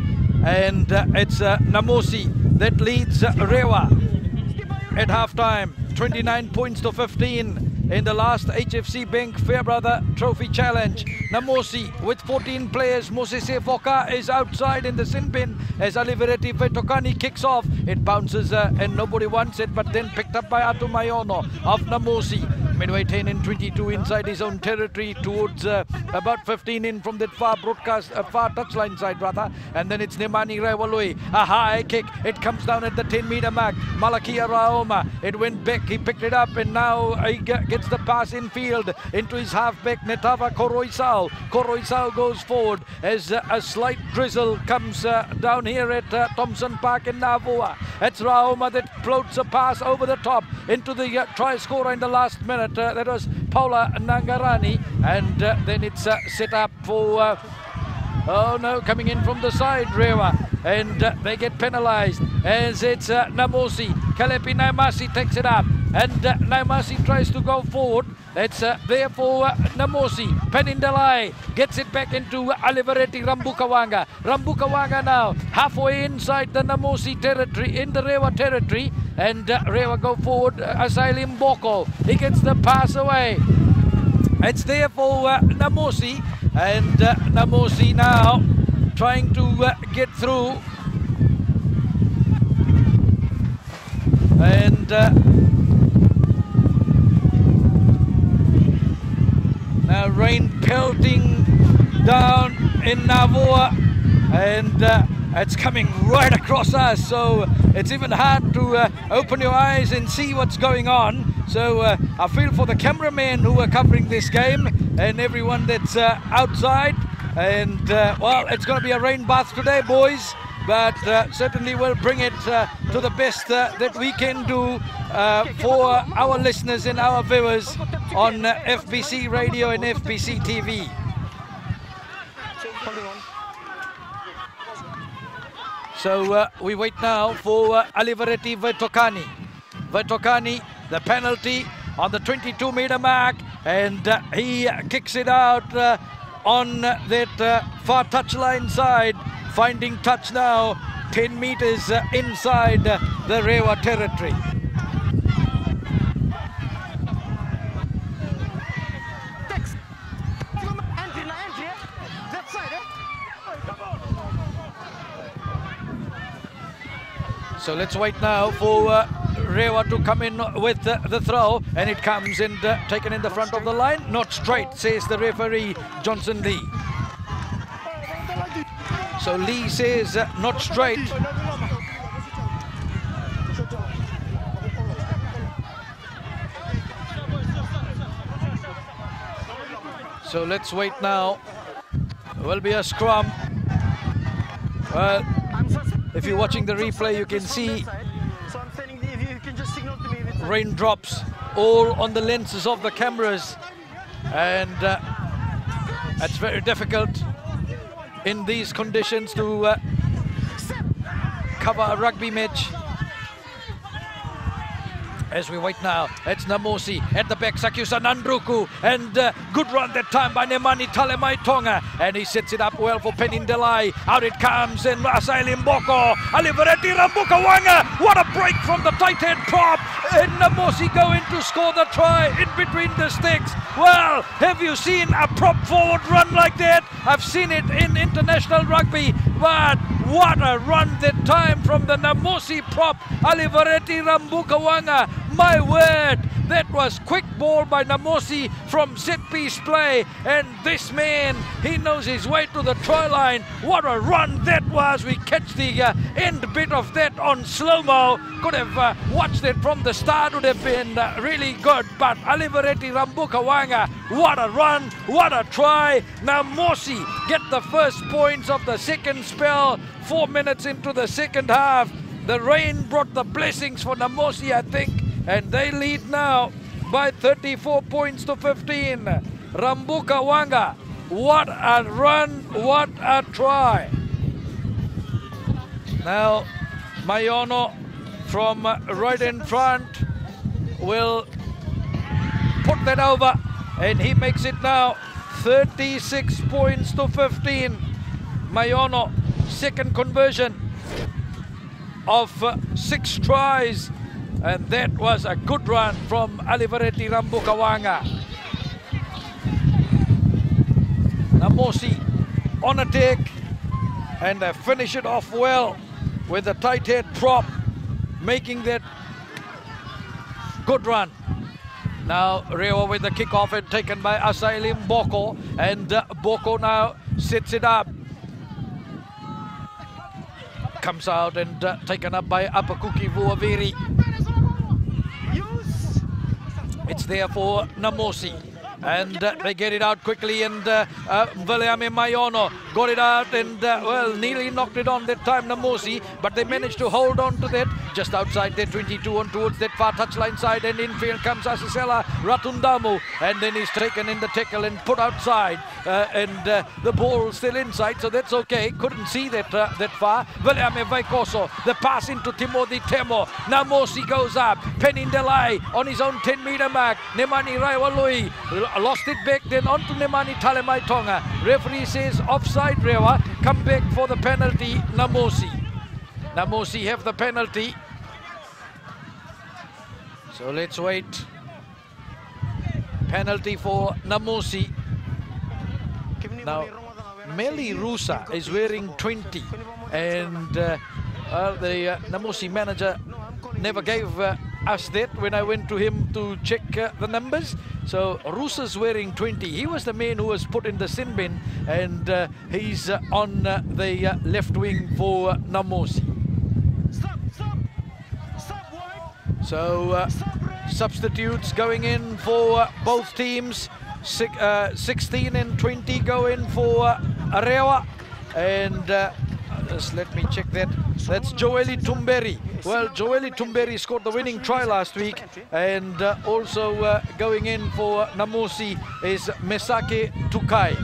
and it's Namosi that leads Rewa at half-time. 29 points to 15 in the last HFC Bank Farebrother Trophy Challenge. Namosi with 14 players. Mosese Foka is outside in the sin bin as Alivereti Vetokani kicks off. It bounces and nobody wants it, but then picked up by Atu Mayono of Namosi. Midway 10 and 22 inside his own territory towards about 15 in from that far touchline side rather. And then it's Nemani Rewalui. A high kick. It comes down at the 10-meter mark. Malakia Raoma. It went back. He picked it up and now he gets the pass in field into his halfback Netava Koroisao. Koroisao goes forward as a slight drizzle comes down here at Thompson Park in Navua. It's Raoma that floats a pass over the top into the try scorer in the last minute. That was Paula Nangarani, and then it's set up for oh no, coming in from the side, Rewa, and they get penalized as it's Namosi. Kalepi Naimasi takes it up, and Naimasi tries to go forward. It's there for Namosi. Penindalai gets it back into Alivereti Rambukawanga. Rambukawanga now halfway inside the Namosi territory, in the Rewa territory, and Rewa go forward. Asailim Boko, he gets the pass away. It's there for Namosi, and Namosi now trying to get through, and now rain pelting down in Navua, and it's coming right across us, so it's even hard to open your eyes and see what's going on. So I feel for the cameramen who are covering this game and everyone that's outside, and well, it's going to be a rain bath today, boys, but certainly we'll bring it to the best that we can do for our listeners and our viewers on FBC Radio and FBC TV. So we wait now for Alivereti Vetokani. Vetokani, the penalty on the 22-meter mark, and he kicks it out on that far touchline side, finding touch now 10 meters inside the Rewa territory. So let's wait now for Rewa to come in with the throw, and it comes and taken in the front of the line. Not straight, says the referee Johnson Lee. So Lee says not straight. So let's wait now. Will be a scrum. Well, if you're watching the replay, you can see raindrops all on the lenses of the cameras, and it's very difficult in these conditions to cover a rugby match. As we wait now, it's Namosi at the back, Sakyusa Nandruku, and good run that time by Nemani Talemai Tonga, and he sets it up well for Penindelai. Out it comes, and Asailim Boko, Alivereti Rambukawanga, what a break from the tight head prop, and Namosi going to score the try in between the sticks. Well, have you seen a prop forward run like that? I've seen it in international rugby, but what a run that time from the Namosi prop, Alivereti Rambukawanga. My word, that was quick ball by Namosi from set-piece play, and this man, he knows his way to the try line. What a run that was. We catch the end bit of that on slow-mo. Could have watched it from the start, would have been really good, but Alivereti Rambukawanga, what a run, what a try. Namosi get the first points of the second spell, 4 minutes into the second half. The rain brought the blessings for Namosi, I think, and they lead now by 34 points to 15. Rambukawanga, what a run, what a try. Now Mayono from right in front will put that over, and he makes it now 36 points to 15. Mayono second conversion of 6 tries, and that was a good run from Aliveretti Rambukawanga. Namosi on attack, and they finish it off well with a tight head prop, making that good run. Now Rewa with the kickoff and taken by Asailim Boko, and Boko now sets it up. Comes out and taken up by Apakuki Vuaviri. It's there for Namosi, and they get it out quickly, and Valeame Mayono got it out, and well, nearly knocked it on that time, Namosi, but they managed to hold on to that just outside their 22 on towards that far touchline side, and infield comes Asisela Ratundamu, and then he's taken in the tackle and put outside, and the ball still inside, so that's okay. Couldn't see that that far. Valeame Vaikoso, the pass into Timothy Temo. Namosi goes up, Penindelai on his own 10-meter mark. Nemani Raiwalui lost it back, then on to Nemani Talemai Tonga. Referee says offside Rewa, come back for the penalty, Namosi. Namosi have the penalty. So let's wait. Penalty for Namosi. Now, Meli Rusa is wearing 20, and the Namosi manager never gave us that when I went to him to check the numbers. So Rusa's wearing 20. He was the man who was put in the sin bin, and he's on the left wing for Namosi. So substitutes going in for both teams. 16 and 20 go in for Rewa, and just let me check that. That's Joeli Tumberi. Well, Joeli Tumberi scored the winning try last week, and also going in for Namosi is Mesake Tukai.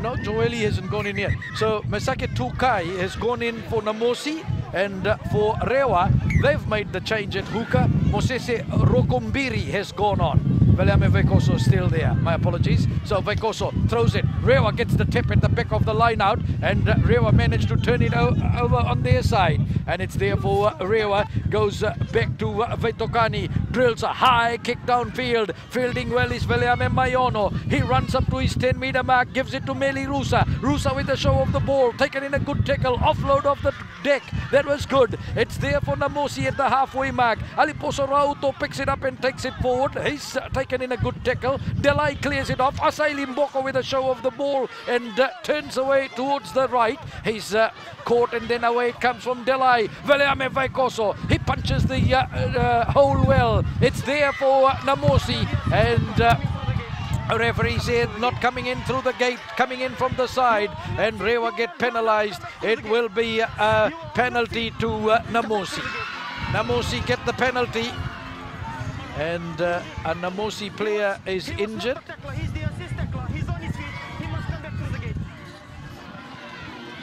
No, Joeli hasn't gone in yet. So Mesake Tukai has gone in for Namosi, and for Rewa, they've made the change at hooker. Mosese Rokombiri has gone on. Valeame Vekoso still there. My apologies. So Vekoso throws it. Rewa gets the tip at the back of the line out, and Rewa managed to turn it over on their side. And it's there for Rewa. Goes back to Vetokani. Drills a high kick downfield. Fielding well is Valeame Mayono. He runs up to his 10-meter mark. Gives it to Meli Rusa. Rusa with the show of the ball. Taken in a good tackle. Offload off the deck. That was good. It's there for Namosi at the halfway mark. Aliposo Rauto picks it up and takes it forward. He's taken in a good tackle. Delai clears it off. Asai Limboko with a show of the ball and turns away towards the right. He's caught, and then away it comes from Delai. Valeame Vaikoso. He punches the hole well. It's there for Namosi, and referee said not coming in through the gate, coming in from the side, and Rewa get penalized. It will be a penalty to Namosi. Namosi get the penalty, and a Namosi player is injured.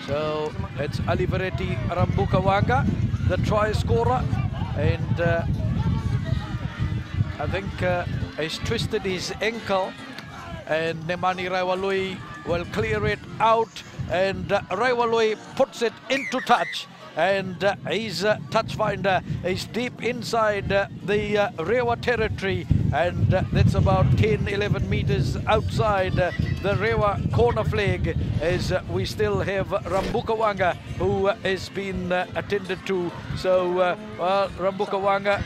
So it's Aliveretti Rambukawanga, the try scorer, and I think he's twisted his ankle, and Nemani Raiwalui will clear it out, and Raiwalui puts it into touch, and his touch finder is deep inside the Rewa territory, and that's about 10-11 meters outside the Rewa corner flag, as we still have Rambukawanga, who has been attended to. So well, Rambukawanga,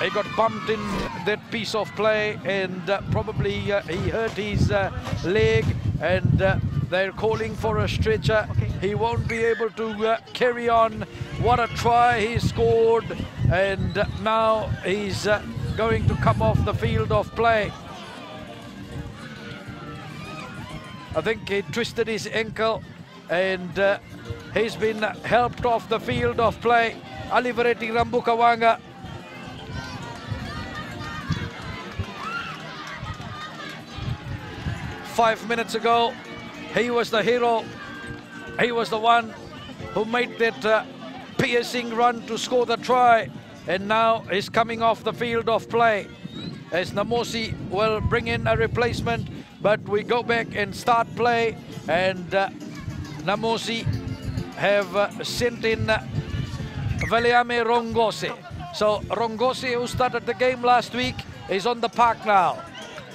he got bumped in that piece of play, and probably he hurt his leg, and they're calling for a stretcher. He won't be able to carry on. What a try he scored, and now he's going to come off the field of play. I think he twisted his ankle, and he's been helped off the field of play. Aliveretti Rambukawanga. Five minutes ago, he was the hero. He was the one who made that piercing run to score the try, and now he's coming off the field of play. as Namosi will bring in a replacement, but we go back and start play, and Namosi have sent in Valiame Rongose. So Rongose, who started the game last week, is on the park now.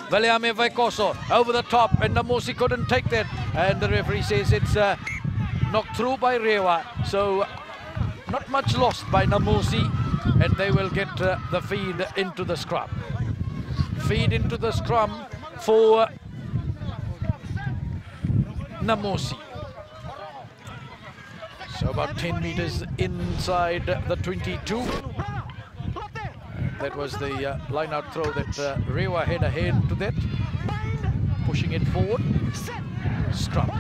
Valiame Vaikoso over the top, and Namosi couldn't take that, and the referee says it's knocked through by Rewa. So not much lost by Namosi, and they will get the feed into the scrum. Feed into the scrum for Namosi. So about 10 meters inside the 22. That was the line-out throw that Rewa had a hand to that. Pushing it forward. Scrum.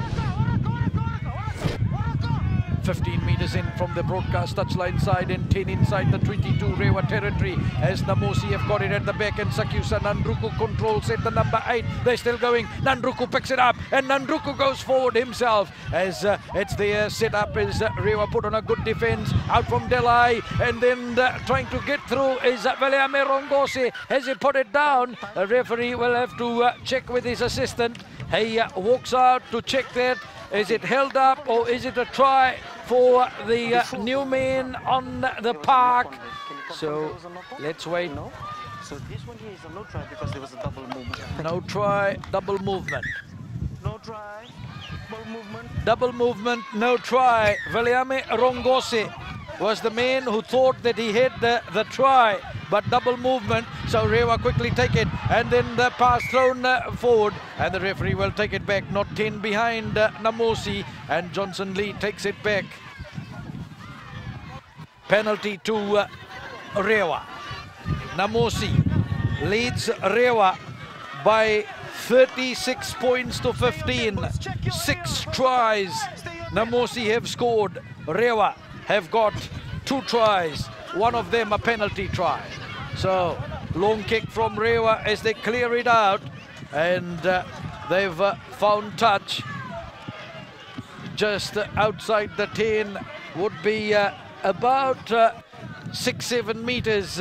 15 meters in from the broadcast touchline side and 10 inside the 22 Rewa territory as Namosi have got it at the back, and Sakyusa Nandruku controls at the number 8. They're still going. Nandruku picks it up and Nandruku goes forward himself as it's there set up as Rewa put on a good defense out from Delai, and then trying to get through is Valiame Rongose. As he put it down, the referee will have to check with his assistant. He walks out to check that. Is it held up or is it a try for the new man on the park? So let's wait. So this one here is a no try because there was a double movement. No try, double movement. No try, double movement. Double movement, no try. Valiame Rongose was the man who thought that he had the try, but double movement. So Rewa quickly take it, and then the pass thrown forward, and the referee will take it back. Not 10 behind Namosi, and Johnson Lee takes it back. Penalty to Rewa. Namosi leads Rewa by 36 points to 15. 6 tries Namosi have scored. Rewa have got 2 tries, one of them a penalty try. So long kick from Rewa as they clear it out, and they've found touch just outside the 10. Would be about 6-7 meters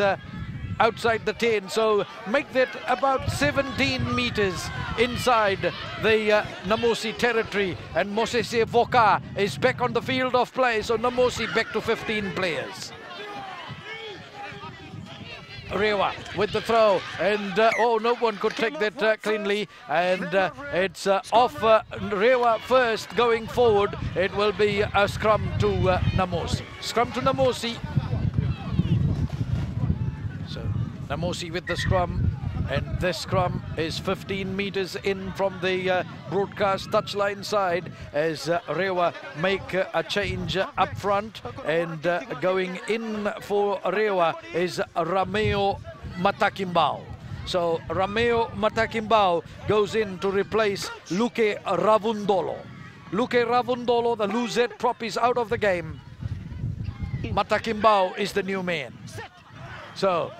outside the 10, so make that about 17 meters inside the Namosi territory, and Mosese Voka is back on the field of play, so Namosi back to 15 players. Rewa with the throw, and oh, no one could take that cleanly, and it's off Rewa first going forward. It will be a scrum to Namosi. Scrum to Namosi. So Namosi with the scrum, and this scrum is 15 meters in from the broadcast touchline side as Rewa make a change up front, and going in for Rewa is Rameo Matakimbao. So Rameo Matakimbao goes in to replace Luke Ravundolo. Luke Ravundolo, the Luzet prop, is out of the game. Matakimbao is the new man. So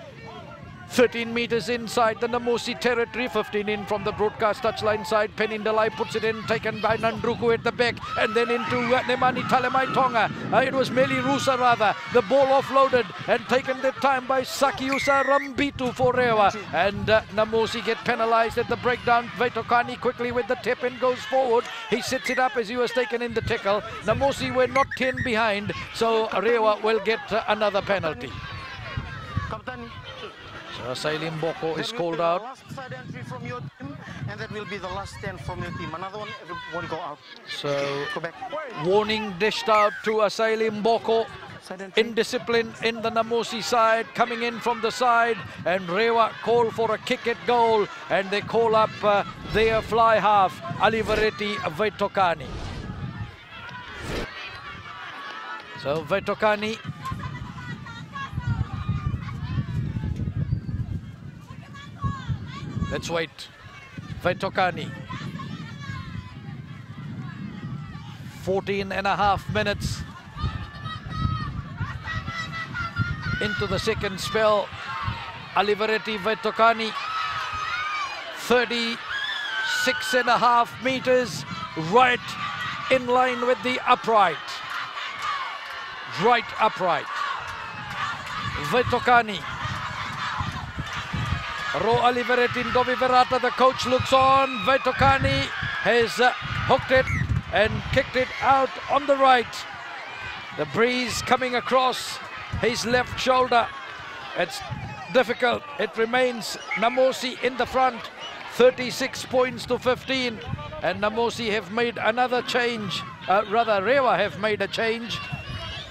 13 meters inside the Namosi territory, 15 in from the broadcast touchline side. Penindalai puts it in, taken by Nandruku at the back, and then into Nemani Talemai Tonga. It was Meli Rusa rather. The ball offloaded and taken that time by Sakiusa Rambitu for Rewa. And Namosi get penalized at the breakdown. Vaitokani quickly with the tip and goes forward. He sets it up as he was taken in the tackle. Namosi were not 10 behind, so Rewa will get another penalty. So Sailim Boko is called out. Last side entry from your team, and that will be the last 10 from your team. Another one, everyone go out. So Go back. warning dished out to Asailim Boko. Indiscipline in the Namosi side, coming in from the side, and Rewa call for a kick at goal, and they call up their fly half, Alivaretti Vaitokani. So Vaitokani let's wait. Vaitokani. 14.5 minutes into the second spell. Alivaretti Vaitokani. 36.5 meters right in line with the upright. Right upright. Vaitokani. Ro Oliveretin Dovi Verata, the coach looks on. Vetokani has hooked it and kicked it out on the right. The breeze coming across his left shoulder. It's difficult. It remains Namosi in the front, 36 points to 15. And Namosi have made another change. Rather, Rewa have made a change.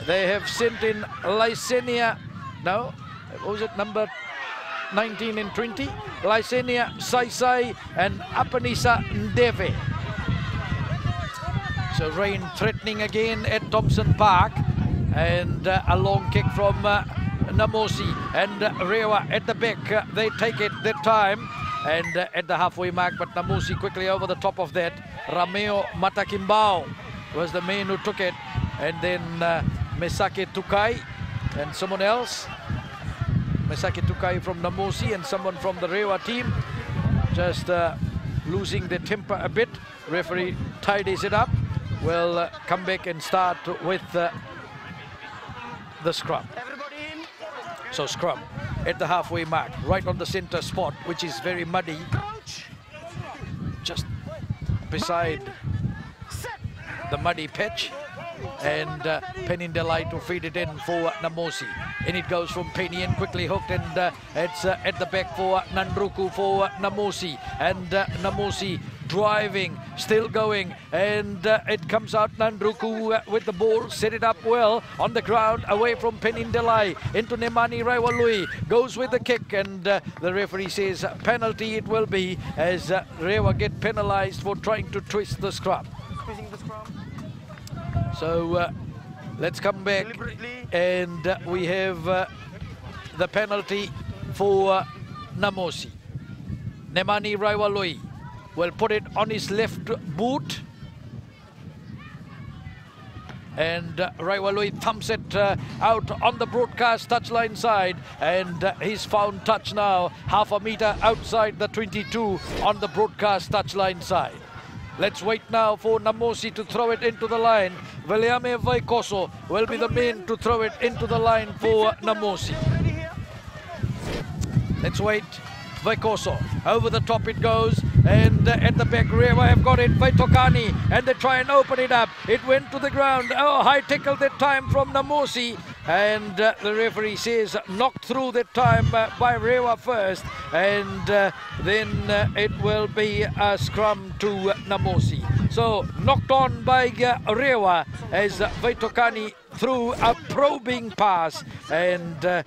They have sent in Lysenia. No, what was it, number 19 and 20? Lysenia, Saisai and Apanisa Ndeve. So rain threatening again at Thompson Park. And a long kick from Namosi. And Rewa at the back. They take it that time. And at the halfway mark, but Namosi quickly over the top of that. Rameo Matakimbao was the man who took it. And then Mesake Tukai and someone else. Mesake Tukai from Namosi and someone from the Rewa team. Just losing their temper a bit. Referee tidies it up. We'll come back and start with the scrum. So scrum at the halfway mark, right on the center spot, which is very muddy. Just beside the muddy pitch. And Penindelai to feed it in for Namosi. And it goes from Penny in, quickly hooked, and it's at the back for Nandruku for Namosi. And Namosi driving, still going, and it comes out Nandruku with the ball, set it up well on the ground, away from Penindelai into Nemani Raiwalui, goes with the kick, and the referee says penalty it will be, as Rewa get penalized for trying to twist the scrum. So let's come back, and we have the penalty for Namosi. Nemani Raiwalui will put it on his left boot, and Raiwalui thumps it out on the broadcast touchline side, and he's found touch now, half a meter outside the 22 on the broadcast touchline side. Let's wait now for Namosi to throw it into the line. Viliame Vaikoso will be the man to throw it into the line for Namosi. Let's wait. Vaikoso, over the top it goes, and at the back Rewa have got it, Vaitokani, and they try and open it up. It went to the ground. Oh, high tackle that time from Namosi, and the referee says knocked through that time by Rewa first, and then it will be a scrum to Namosi. So knocked on by Rewa as Vaitokani threw a probing pass, and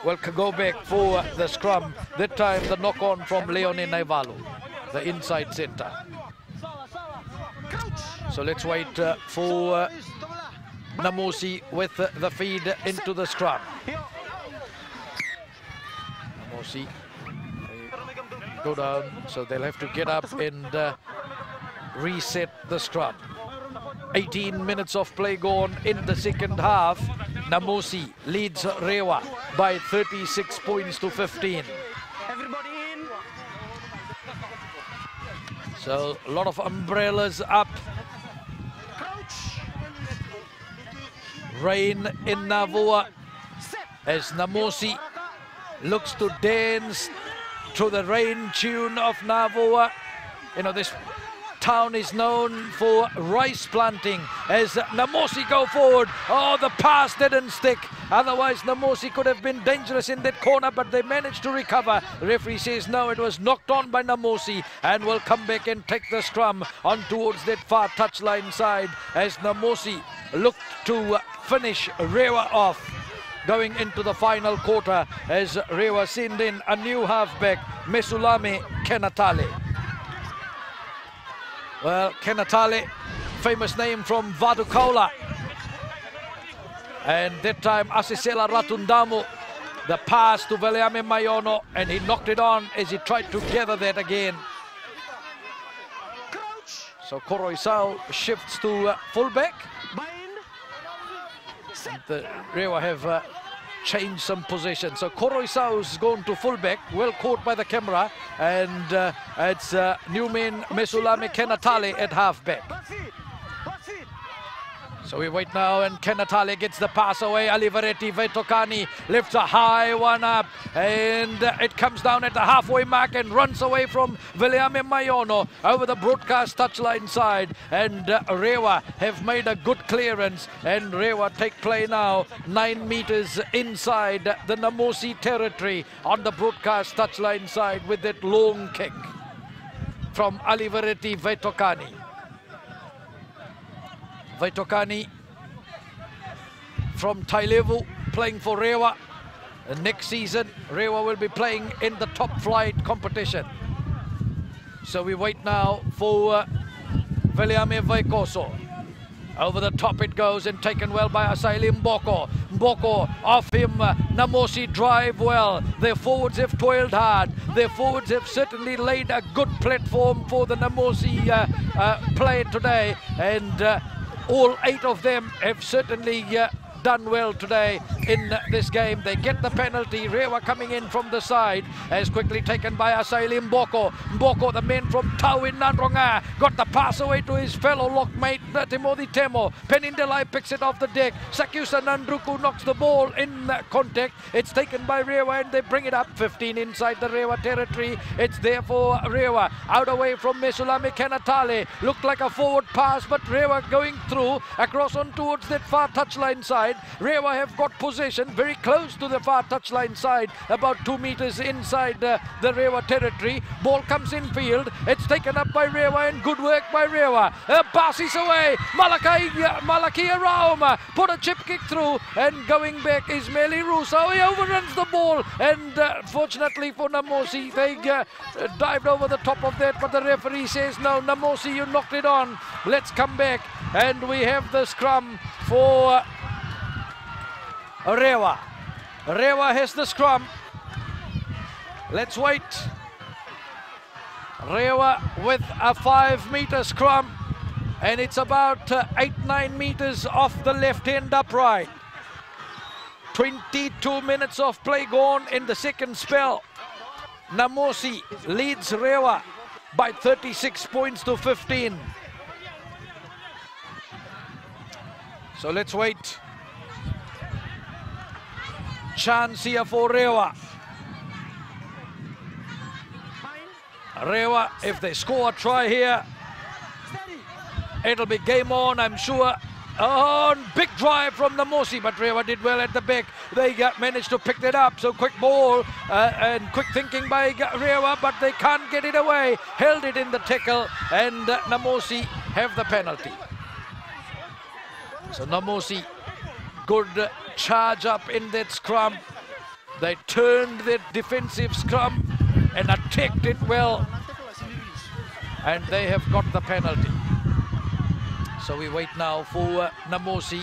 we'll go back for the scrum. That time the knock on from Leone Naivalu, the inside centre. So let's wait for Namosi with the feed into the scrum. Namosi go down, so they'll have to get up and reset the scrum. 18 minutes of play gone in the second half. Namosi leads Rewa by 36 points to 15. Everybody in. So a lot of umbrellas up. Rain in Navua as Namosi looks to dance to the rain tune of Navua. You know, this town is known for rice planting as Namosi go forward. Oh, the pass didn't stick. Otherwise, Namosi could have been dangerous in that corner, but they managed to recover. The referee says no, it was knocked on by Namosi, and will come back and take the scrum on towards that far touchline side as Namosi looked to finish Rewa off going into the final quarter as Rewa send in a new halfback, Mesulame Kenatale. Well, Kenatale, famous name from Vadukaula. And that time, Asisela Ratundamu, the pass to Veliame Mayono, and he knocked it on as he tried to gather that again. So Koroisau shifts to fullback. And the Rewa have changed some position. So Koroisau's gone to fullback, well caught by the camera, and it's Newman Mesulame Kenatale at halfback. So we wait now, and Kenatale gets the pass away. Aliveretti Vetokani lifts a high one up, and it comes down at the halfway mark and runs away from William Mayono over the broadcast touchline side. And Rewa have made a good clearance, and Rewa take play now 9 meters inside the Namosi territory on the broadcast touchline side with that long kick from Aliveretti Vetokani. Vetokani from Tailevu playing for Rewa. Next season, Rewa will be playing in the top flight competition. So we wait now for Veliame Vaikoso. Over the top it goes, and taken well by Asaili Mboko. Mboko off him, Namosi drive well. Their forwards have toiled hard. Their forwards have certainly laid a good platform for the Namosi play today. And all 8 of them have certainly done well today in this game. They get the penalty. Rewa coming in from the side, as quickly taken by Asaili Mboko. Mboko, the man from Tau in Nandronga, got the pass away to his fellow lockmate Timothy Temo. Penindelai picks it off the deck. Sakyusa Nandruku knocks the ball in contact. It's taken by Rewa, and they bring it up 15 inside the Rewa territory. It's there for Rewa. Out away from Mesulame Kenatale. Looked like a forward pass, but Rewa going through across on towards that far touchline side. Rewa have got possession very close to the far touchline side, about 2 meters inside the Rewa territory. Ball comes in field. It's taken up by Rewa, and good work by Rewa. Passes away. Malaki Rauma put a chip kick through, and going back is Meli Russo. He overruns the ball, and fortunately for Namosi, they dived over the top of that, but the referee says, no, Namosi, you knocked it on. Let's come back, and we have the scrum for Rewa. Rewa has the scrum. Let's wait. Rewa with a 5-meter scrum, and it's about 8-9 meters off the left-hand upright. 22 minutes of play gone in the second spell. Namosi leads Rewa by 36 points to 15. So let's wait. Chance here for Rewa. Rewa, if they score a try here, it'll be game on, I'm sure. Oh, big drive from Namosi, but Rewa did well at the back. They managed to pick that up. So quick ball and quick thinking by Rewa, but they can't get it away. Held it in the tackle, and Namosi have the penalty. So Namosi, good charge up in that scrum. They turned that defensive scrum and attacked it well, and they have got the penalty. So we wait now for Namosi.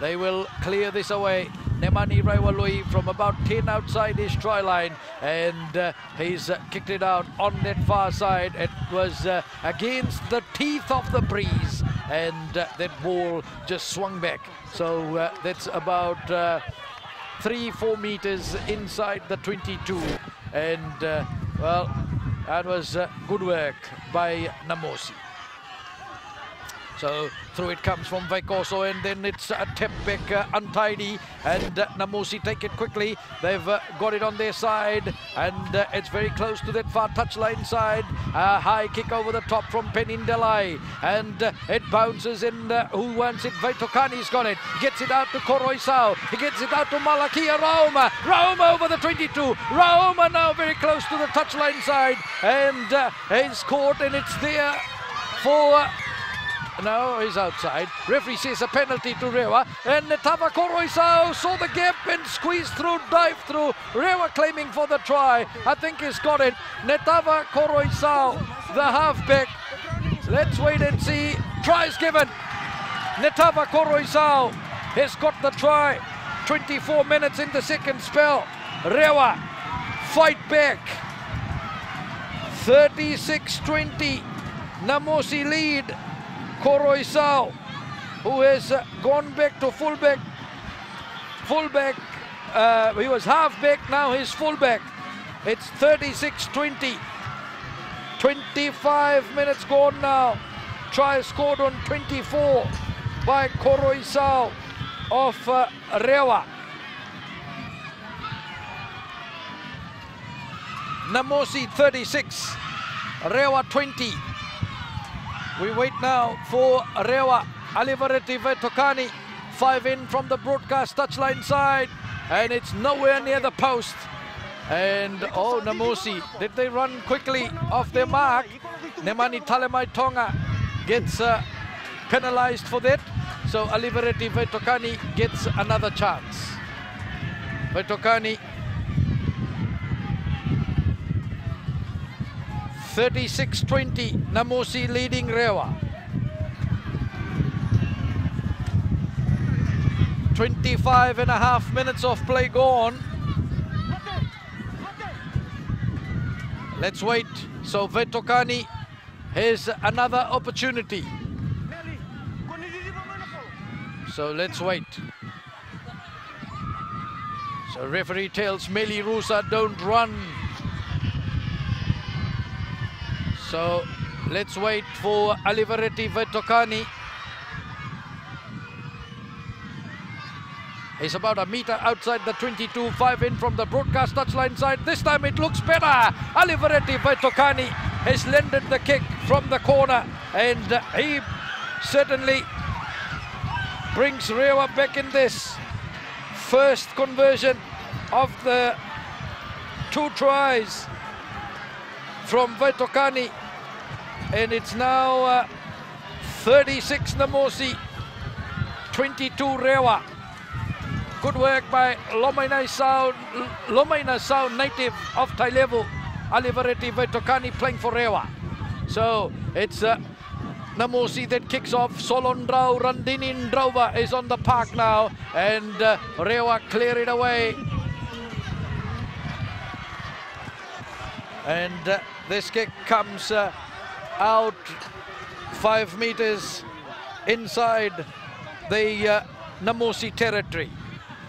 They will clear this away. Nemani Raiwalui from about 10 outside his try line, and he's kicked it out on that far side. It was against the teeth of the breeze, and that ball just swung back. So that's about 3-4 meters inside the 22, and well, that was good work by Namosi. So through it comes from Vaikoso, and then it's a tap back untidy, and Namosi take it quickly. They've got it on their side, and it's very close to that far touchline side. A high kick over the top from Penindelai, and it bounces in. Who wants it? Vaitokani's got it. Gets it out to Koroisau. He gets it out to Malakia Rauma. Rauma over the 22. Rauma now very close to the touchline side, and he's caught, and it's there for... No, he's outside. Referee says a penalty to Rewa, and Netava Koroisau saw the gap and squeezed through, dived through. Rewa claiming for the try. I think he's got it. Netava Koroisau, the halfback. Let's wait and see. Try's given. Netava Koroisau has got the try. 24 minutes in the second spell. Rewa fight back. 36-20. Namosi lead. Koroisau, who has gone back to fullback. He was halfback, now he's fullback. It's 36-20. 25 minutes gone now. Try scored on 24. by Koroisao of Rewa. Namosi 36, Rewa 20. We wait now for Rewa. Alivareti Vetokani, 5 in from the broadcast touchline side, and it's nowhere near the post. And oh, Namosi, did they run quickly off their mark? Nemani Talemai Tonga gets penalized for that. So Alivareti Vetokani gets another chance. Vetokani 36-20, Namosi leading Rewa. 25.5 minutes of play gone. Let's wait. So Vetokani has another opportunity. So let's wait. So referee tells Meli Rusa, don't run. So let's wait for Alivareti Vetokani. He's about a meter outside the 22, 5 in from the broadcast touchline side. This time it looks better. Alivareti Vetokani has landed the kick from the corner, and he certainly brings Rewa back in this. First conversion of the 2 tries from Vetokani, and it's now 36 Namosi, 22 Rewa. Good work by Lomaina Sound native of Tailevu, Alivareti Vetokani playing for Rewa. So it's Namosi that kicks off. Solondrau Randinin Drova is on the park now, and Rewa clear it away. And this kick comes out 5 meters inside the Namosi territory.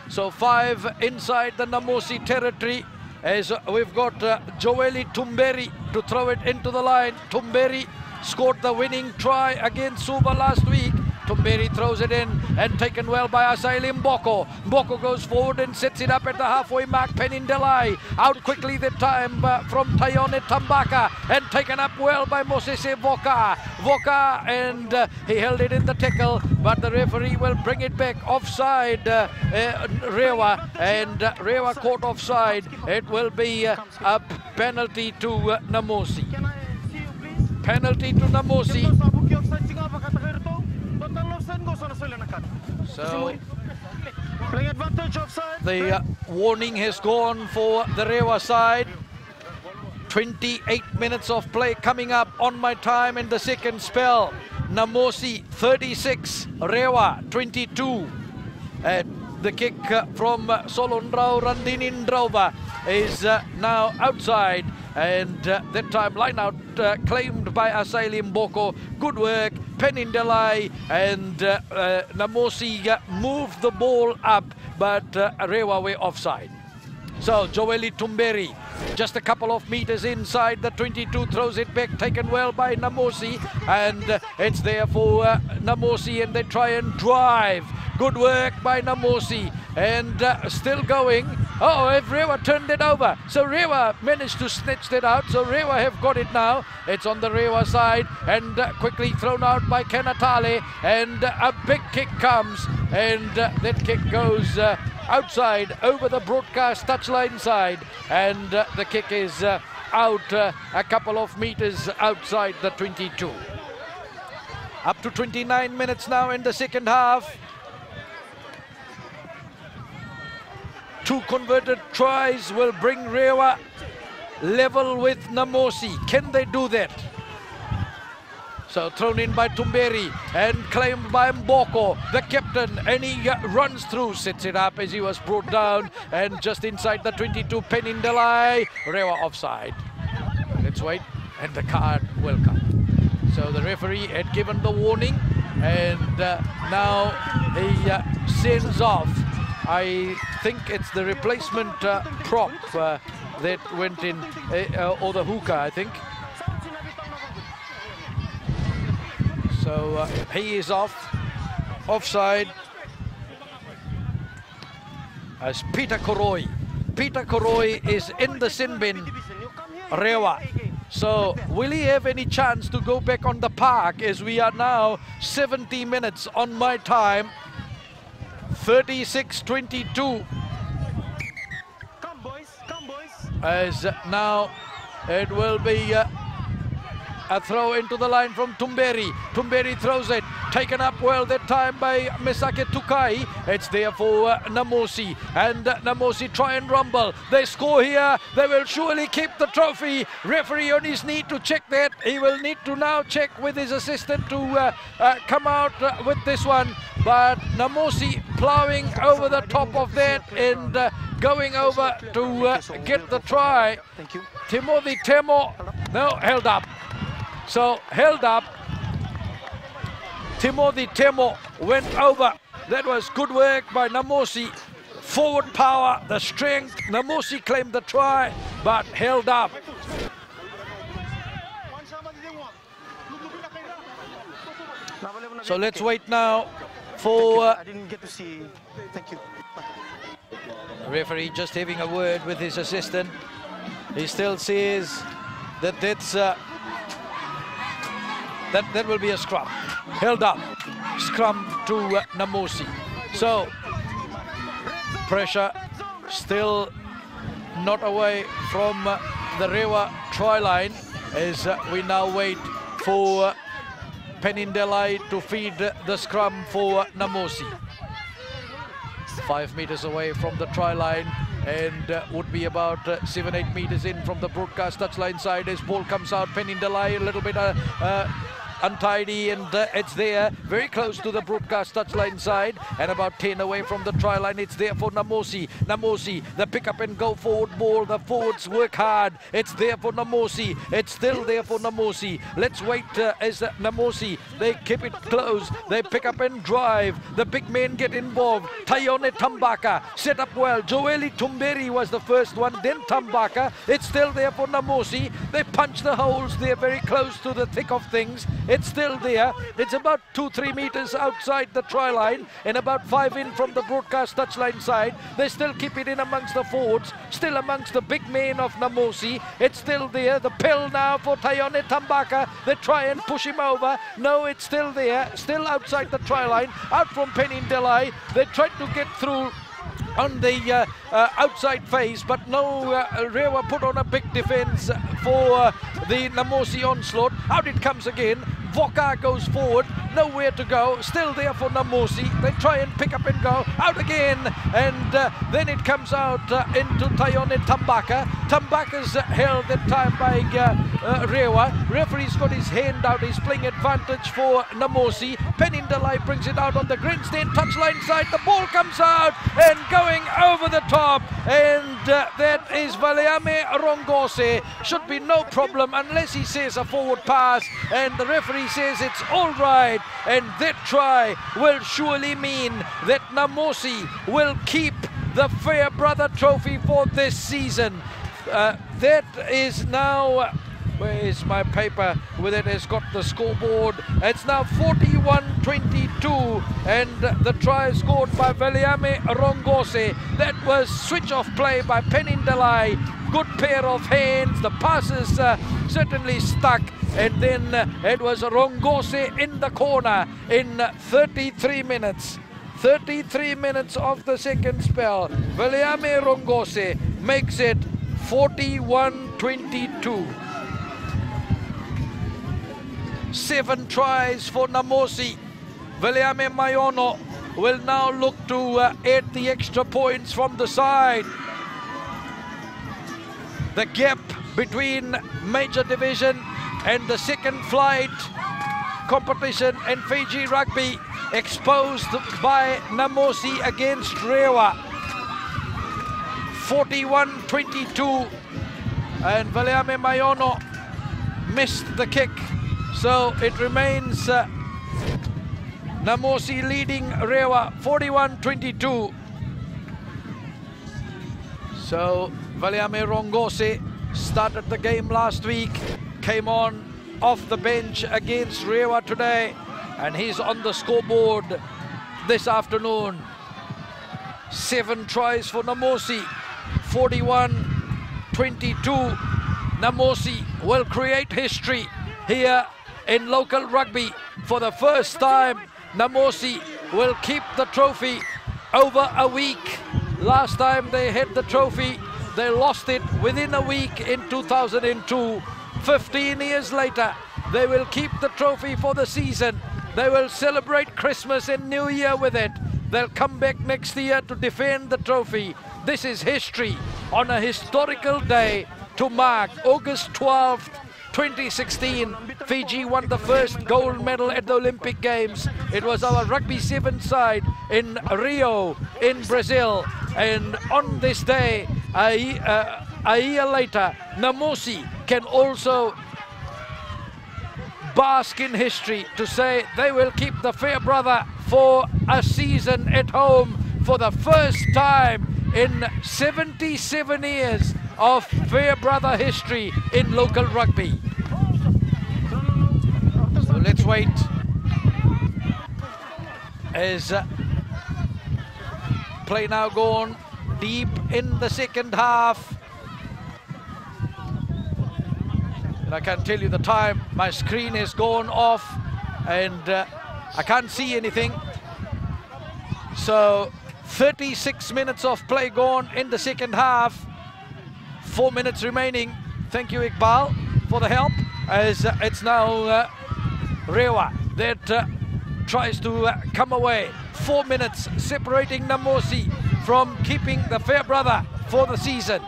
So 5 inside the Namosi territory, as we've got Joeli Tumberi to throw it into the line. Tumberi scored the winning try against Suva last week. Tumberi throws it in and taken well by Asaili Mboko. Mboko goes forward and sets it up at the halfway mark. Penindelai out quickly that time from Tayone Tambaka, and taken up well by Mosese Voka. Voka, and he held it in the tackle, but the referee will bring it back offside Rewa, and Rewa caught offside. It will be a penalty to Namosi. Can I see you, please? Penalty to Namosi. So playing advantage offside. the warning has gone for the Rewa side. 28 minutes of play coming up on my time in the second spell. Namosi 36, Rewa 22. The kick from Solondrau Randinindrova is now outside, and that time line out claimed by Asaili Mboko. Good work, Penindelai, and Namosi moved the ball up, but Rewa were offside. So Joeli Tumberi, just a couple of meters inside the 22, throws it back, taken well by Namosi, and it's there for Namosi, and they try and drive. Good work by Namosi, and still going. Oh, have Rewa turned it over? So Rewa managed to snatch that out. So Rewa have got it now. It's on the Rewa side, and quickly thrown out by Kanatale, and a big kick comes, and that kick goes outside over the broadcast touchline side, and the kick is out a couple of meters outside the 22. Up to 29 minutes now in the second half. 2 converted tries will bring Rewa level with Namosi. Can they do that? So thrown in by Tumberi and claimed by Mboko, the captain, and he runs through, sets it up as he was brought down, and just inside the 22, Penindelai, Rewa offside. Let's wait, and the card will come. So the referee had given the warning, and now he sends off. I think it's the replacement prop that went in, or the hookah, I think. So he is off. offside as Peter Koroi. Peter Koroi is in the sin bin, Rewa. So will he have any chance to go back on the park, as we are now 70 minutes on my time, 36-22. Come boys, As now it will be a throw into the line from Tumberi. Tumberi throws it, taken up well that time by Misake Tukai. It's there for Namosi, and Namosi try and rumble. They score here, they will surely keep the trophy. Referee on his knee to check that. He will need to now check with his assistant to come out with this one. But Namosi ploughing over the top of that and going over to get the try. Thank you. Timothy Temo, no, held up. So held up. Timothy Temo went over. That was good work by Namosi. Forward power, the strength. Namosi claimed the try, but held up. So let's wait now for... I didn't get to see. Thank you. Referee just having a word with his assistant. He still says that that's... That will be a scrum. Held up. Scrum to Namosi. So, pressure still not away from the Rewa try line as we now wait for Penindelai to feed the scrum for Namosi. 5 meters away from the try line and would be about 7-8 meters in from the broadcast touchline side as ball comes out. Penindelai a little bit untidy, and it's there very close to the broadcast touchline side and about 10 away from the try line. It's there for Namosi. Namosi, the pick up and go forward ball. The forwards work hard. It's there for Namosi. It's still there for Namosi. Let's wait as Namosi, they keep it close. They pick up and drive. The big men get involved. Tayone Tambaka set up well. Joeli Tumberi was the first one, then Tambaka. It's still there for Namosi. They punch the holes. They're very close to the thick of things. It's still there. It's about 2-3 meters outside the try line and about 5 in from the broadcast touchline side. They still keep it in amongst the forwards, still amongst the big men of Namosi. It's still there. The pill now for Tayone Tambaka. They try and push him over. No, it's still there, still outside the try line. Out from Penindelai. They tried to get through on the outside face, but no, Rewa put on a big defense for the Namosi onslaught. Out it comes again. Voka goes forward, nowhere to go, still there for Namosi. They try and pick up and go, out again, and then it comes out into Tayone Tambaka. Tambaka's held that time by Rewa. Referee's got his hand out, he's playing advantage for Namosi. Penindelai brings it out on the grandstand touchline side. The ball comes out and going over the top, and that is Valeame Rongose. Should be no problem unless he says a forward pass, and the referee says it's all right, and that try will surely mean that Namosi will keep the Farebrother trophy for this season. That is now, where is my paper with it? Has got the scoreboard. It's now 41-22, and the try scored by Valeame Rongose. That was switch off play by Penindelai. Good pair of hands. The passes certainly stuck. And then it was Rongose in the corner in 33 minutes. 33 minutes of the second spell. Valeame Rongose makes it 41-22. 7 tries for Namosi. Valeame Mayono will now look to add the extra points from the side. The gap between Major Division and the second flight competition in Fiji Rugby exposed by Namosi against Rewa. 41-22, and Valeame Mayono missed the kick. So it remains Namosi leading Rewa 41-22. So Valeame Rongose started the game last week, came on off the bench against Rewa today, and he's on the scoreboard this afternoon. 7 tries for Namosi, 41-22. Namosi will create history here in local rugby. For the first time, Namosi will keep the trophy over a week. Last time they had the trophy, they lost it within a week in 2002. 15 years later, they will keep the trophy for the season. They will celebrate Christmas and New Year with it. They'll come back next year to defend the trophy. This is history on a historical day to mark August 12th, 2016. Fiji won the first gold medal at the Olympic Games. It was our Rugby 7 side in Rio in Brazil. And on this day, a year later, Namosi can also bask in history to say they will keep the Farebrother for a season at home for the first time in 77 years of Farebrother history in local rugby. So let's wait as play now go on deep in the second half. And I can't tell you the time. My screen has gone off and I can't see anything. So 36 minutes of play gone in the second half. 4 minutes remaining. Thank you, Iqbal, for the help. As it's now Rewa that tries to come away. 4 minutes separating Namosi from keeping the Farebrother for the season.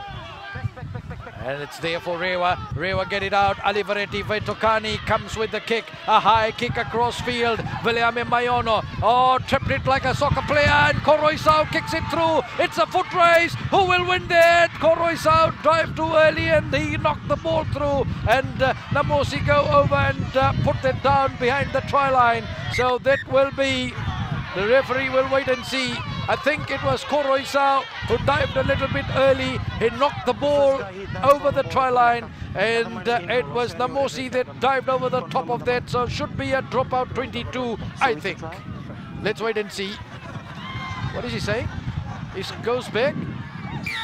And it's there for Rewa. Rewa get it out. Alivaretti Vetokani comes with the kick. A high kick across field. Viliame Mayono. Oh, tripped it like a soccer player. And Koroisau kicks it through. It's a foot race. Who will win that? Koroisau drive too early and he knocked the ball through. And Namosi go over and put it down behind the try line. So that will be... The referee will wait and see. I think it was Koroisau who dived a little bit early. He knocked the ball over the try line, and it was Namosi that dived over the top of that. So should be a dropout 22, I think. Let's wait and see. What is he saying? He goes back.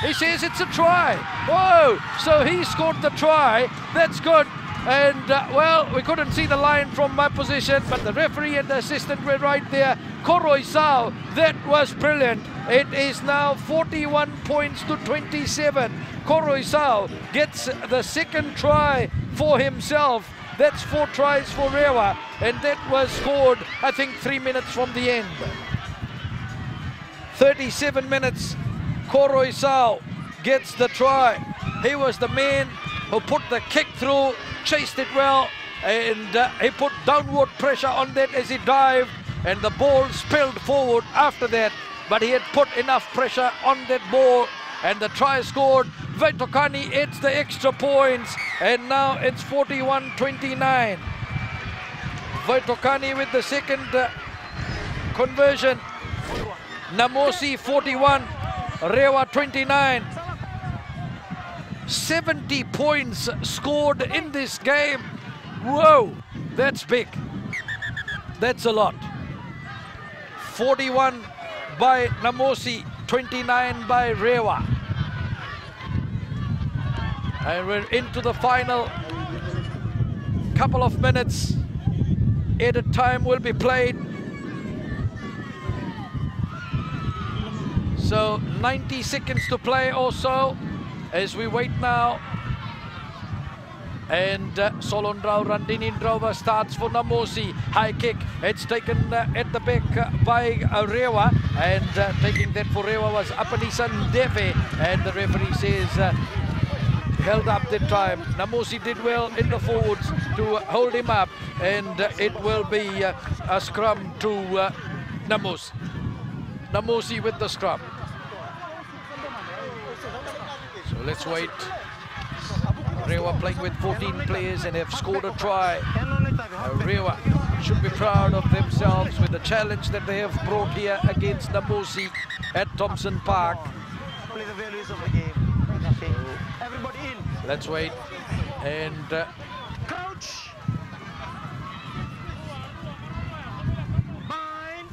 He says it's a try. Whoa! So he scored the try. That's good. And well, we couldn't see the line from my position, but the referee and the assistant were right there. Koroisau, that was brilliant. It is now 41 points to 27. Koroisau gets the second try for himself. That's 4 tries for Rewa, and that was scored, I think, 3 minutes from the end. 37 minutes, Koroisau gets the try. He was the man who put the kick through, chased it well, and he put downward pressure on that as he dived, and the ball spilled forward after that, but he had put enough pressure on that ball, and the try scored. Vetokani adds the extra points, and now it's 41-29. Vetokani with the second conversion. Namosi 41, Rewa 29. 70 points scored in this game. Whoa, that's big. That's a lot. 41 by Namosi, 29 by Rewa. And we're into the final couple of minutes. Added time will be played. So 90 seconds to play or so as we wait now. And Solondrau Randinindrova starts for Namosi. High kick. It's taken at the back by Rewa. And taking that for Rewa was Apanisan Deve. And the referee says held up that time. Namosi did well in the forwards to hold him up. And it will be a scrum to Namosi. Namosi with the scrum. So let's wait. Rewa playing with 14 players and have scored a try. Rewa should be proud of themselves with the challenge that they have brought here against Namosi at Thompson Park. Play the values of the game. Everybody in. Let's wait. And Crouch. Bind.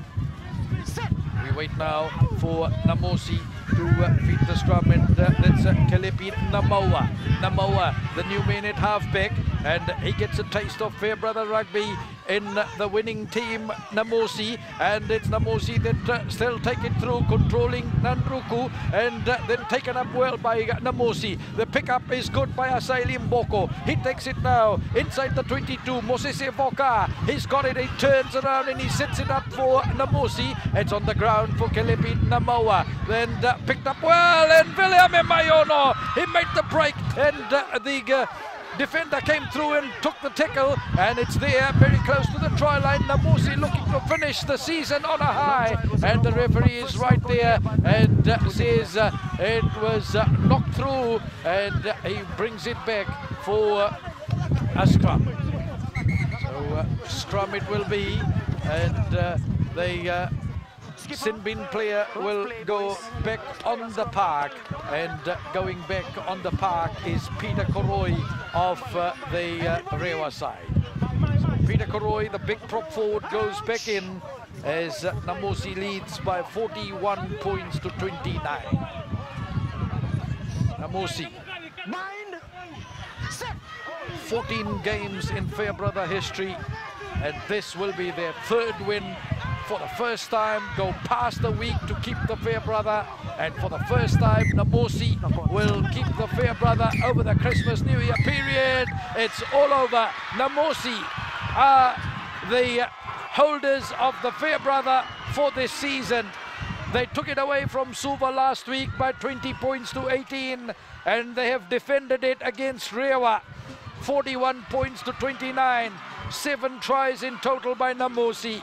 wait now for Namosi to feed the scrum, and that's Kelepi Namoa. Namoa, the new man at halfback, and he gets a taste of Farebrother rugby in the winning team, Namosi, and it's Namosi that still take it through, controlling Nandruku, and then taken up well by Namosi. The pickup is good by Asaili Mboko. He takes it now inside the 22. Mosese Voka, he's got it, he turns around and he sets it up for Namosi. It's on the ground for Kelepi Namoa, then picked up well, and William Mayono, he made the break, and the defender came through and took the tackle, and it's there very close to the try line. Namosi looking to finish the season on a high, and the referee is right there and says it was knocked through, and he brings it back for a scrum. So scrum it will be, and the Sinbin player will go back on the park, and going back on the park is Peter Koroi of the Rewa side. So Peter Koroi, the big prop forward, goes back in as Namosi leads by 41 points to 29. Namosi, 14 games in Farebrother history, and this will be their third win. For the first time, go past the week to keep the Farebrother, and for the first time, Namosi will keep the Farebrother over the Christmas New Year period. It's all over. Namosi are the holders of the Farebrother for this season. They took it away from Suva last week by 20 points to 18, and they have defended it against Rewa, 41 points to 29. 7 tries in total by Namosi.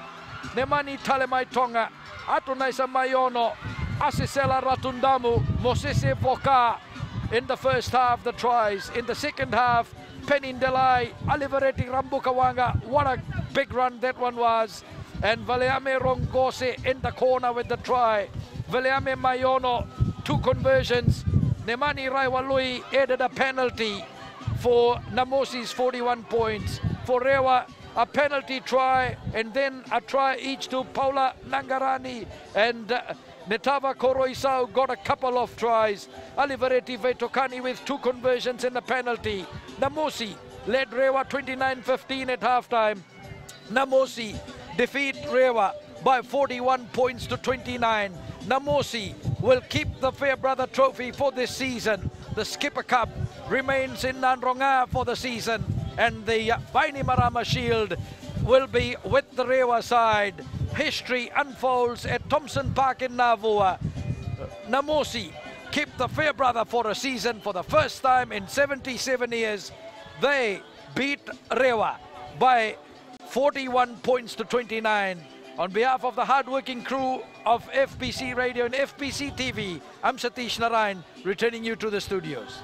Nemani Talemai Tonga, Atunaisa Mayono, Asisela Ratundamu, Mosese Voka. In the first half, the tries. In the second half, Penindelai, Aliveretti Rambukawanga. What a big run that one was. And Valeame Rongose in the corner with the try. Valeame Mayono, 2 conversions. Nemani Raiwalui added a penalty for Namosi's 41 points. For Rewa, a penalty try, and then a try each to Paula Nangarani, and Netava Koroisau got a couple of tries. Aliveretti Vetokani with 2 conversions and a penalty. Namosi led Rewa 29-15 at halftime. Namosi defeat Rewa by 41 points to 29. Namosi will keep the Farebrother trophy for this season. The Skipper Cup remains in Nandronga for the season, and the Bainimarama Shield will be with the Rewa side. History unfolds at Thompson Park in Navua. Namosi keep the Farebrother for a season for the first time in 77 years. They beat Rewa by 41 points to 29. On behalf of the hard-working crew of FBC Radio and FBC TV, I'm Satish Narayan, returning you to the studios.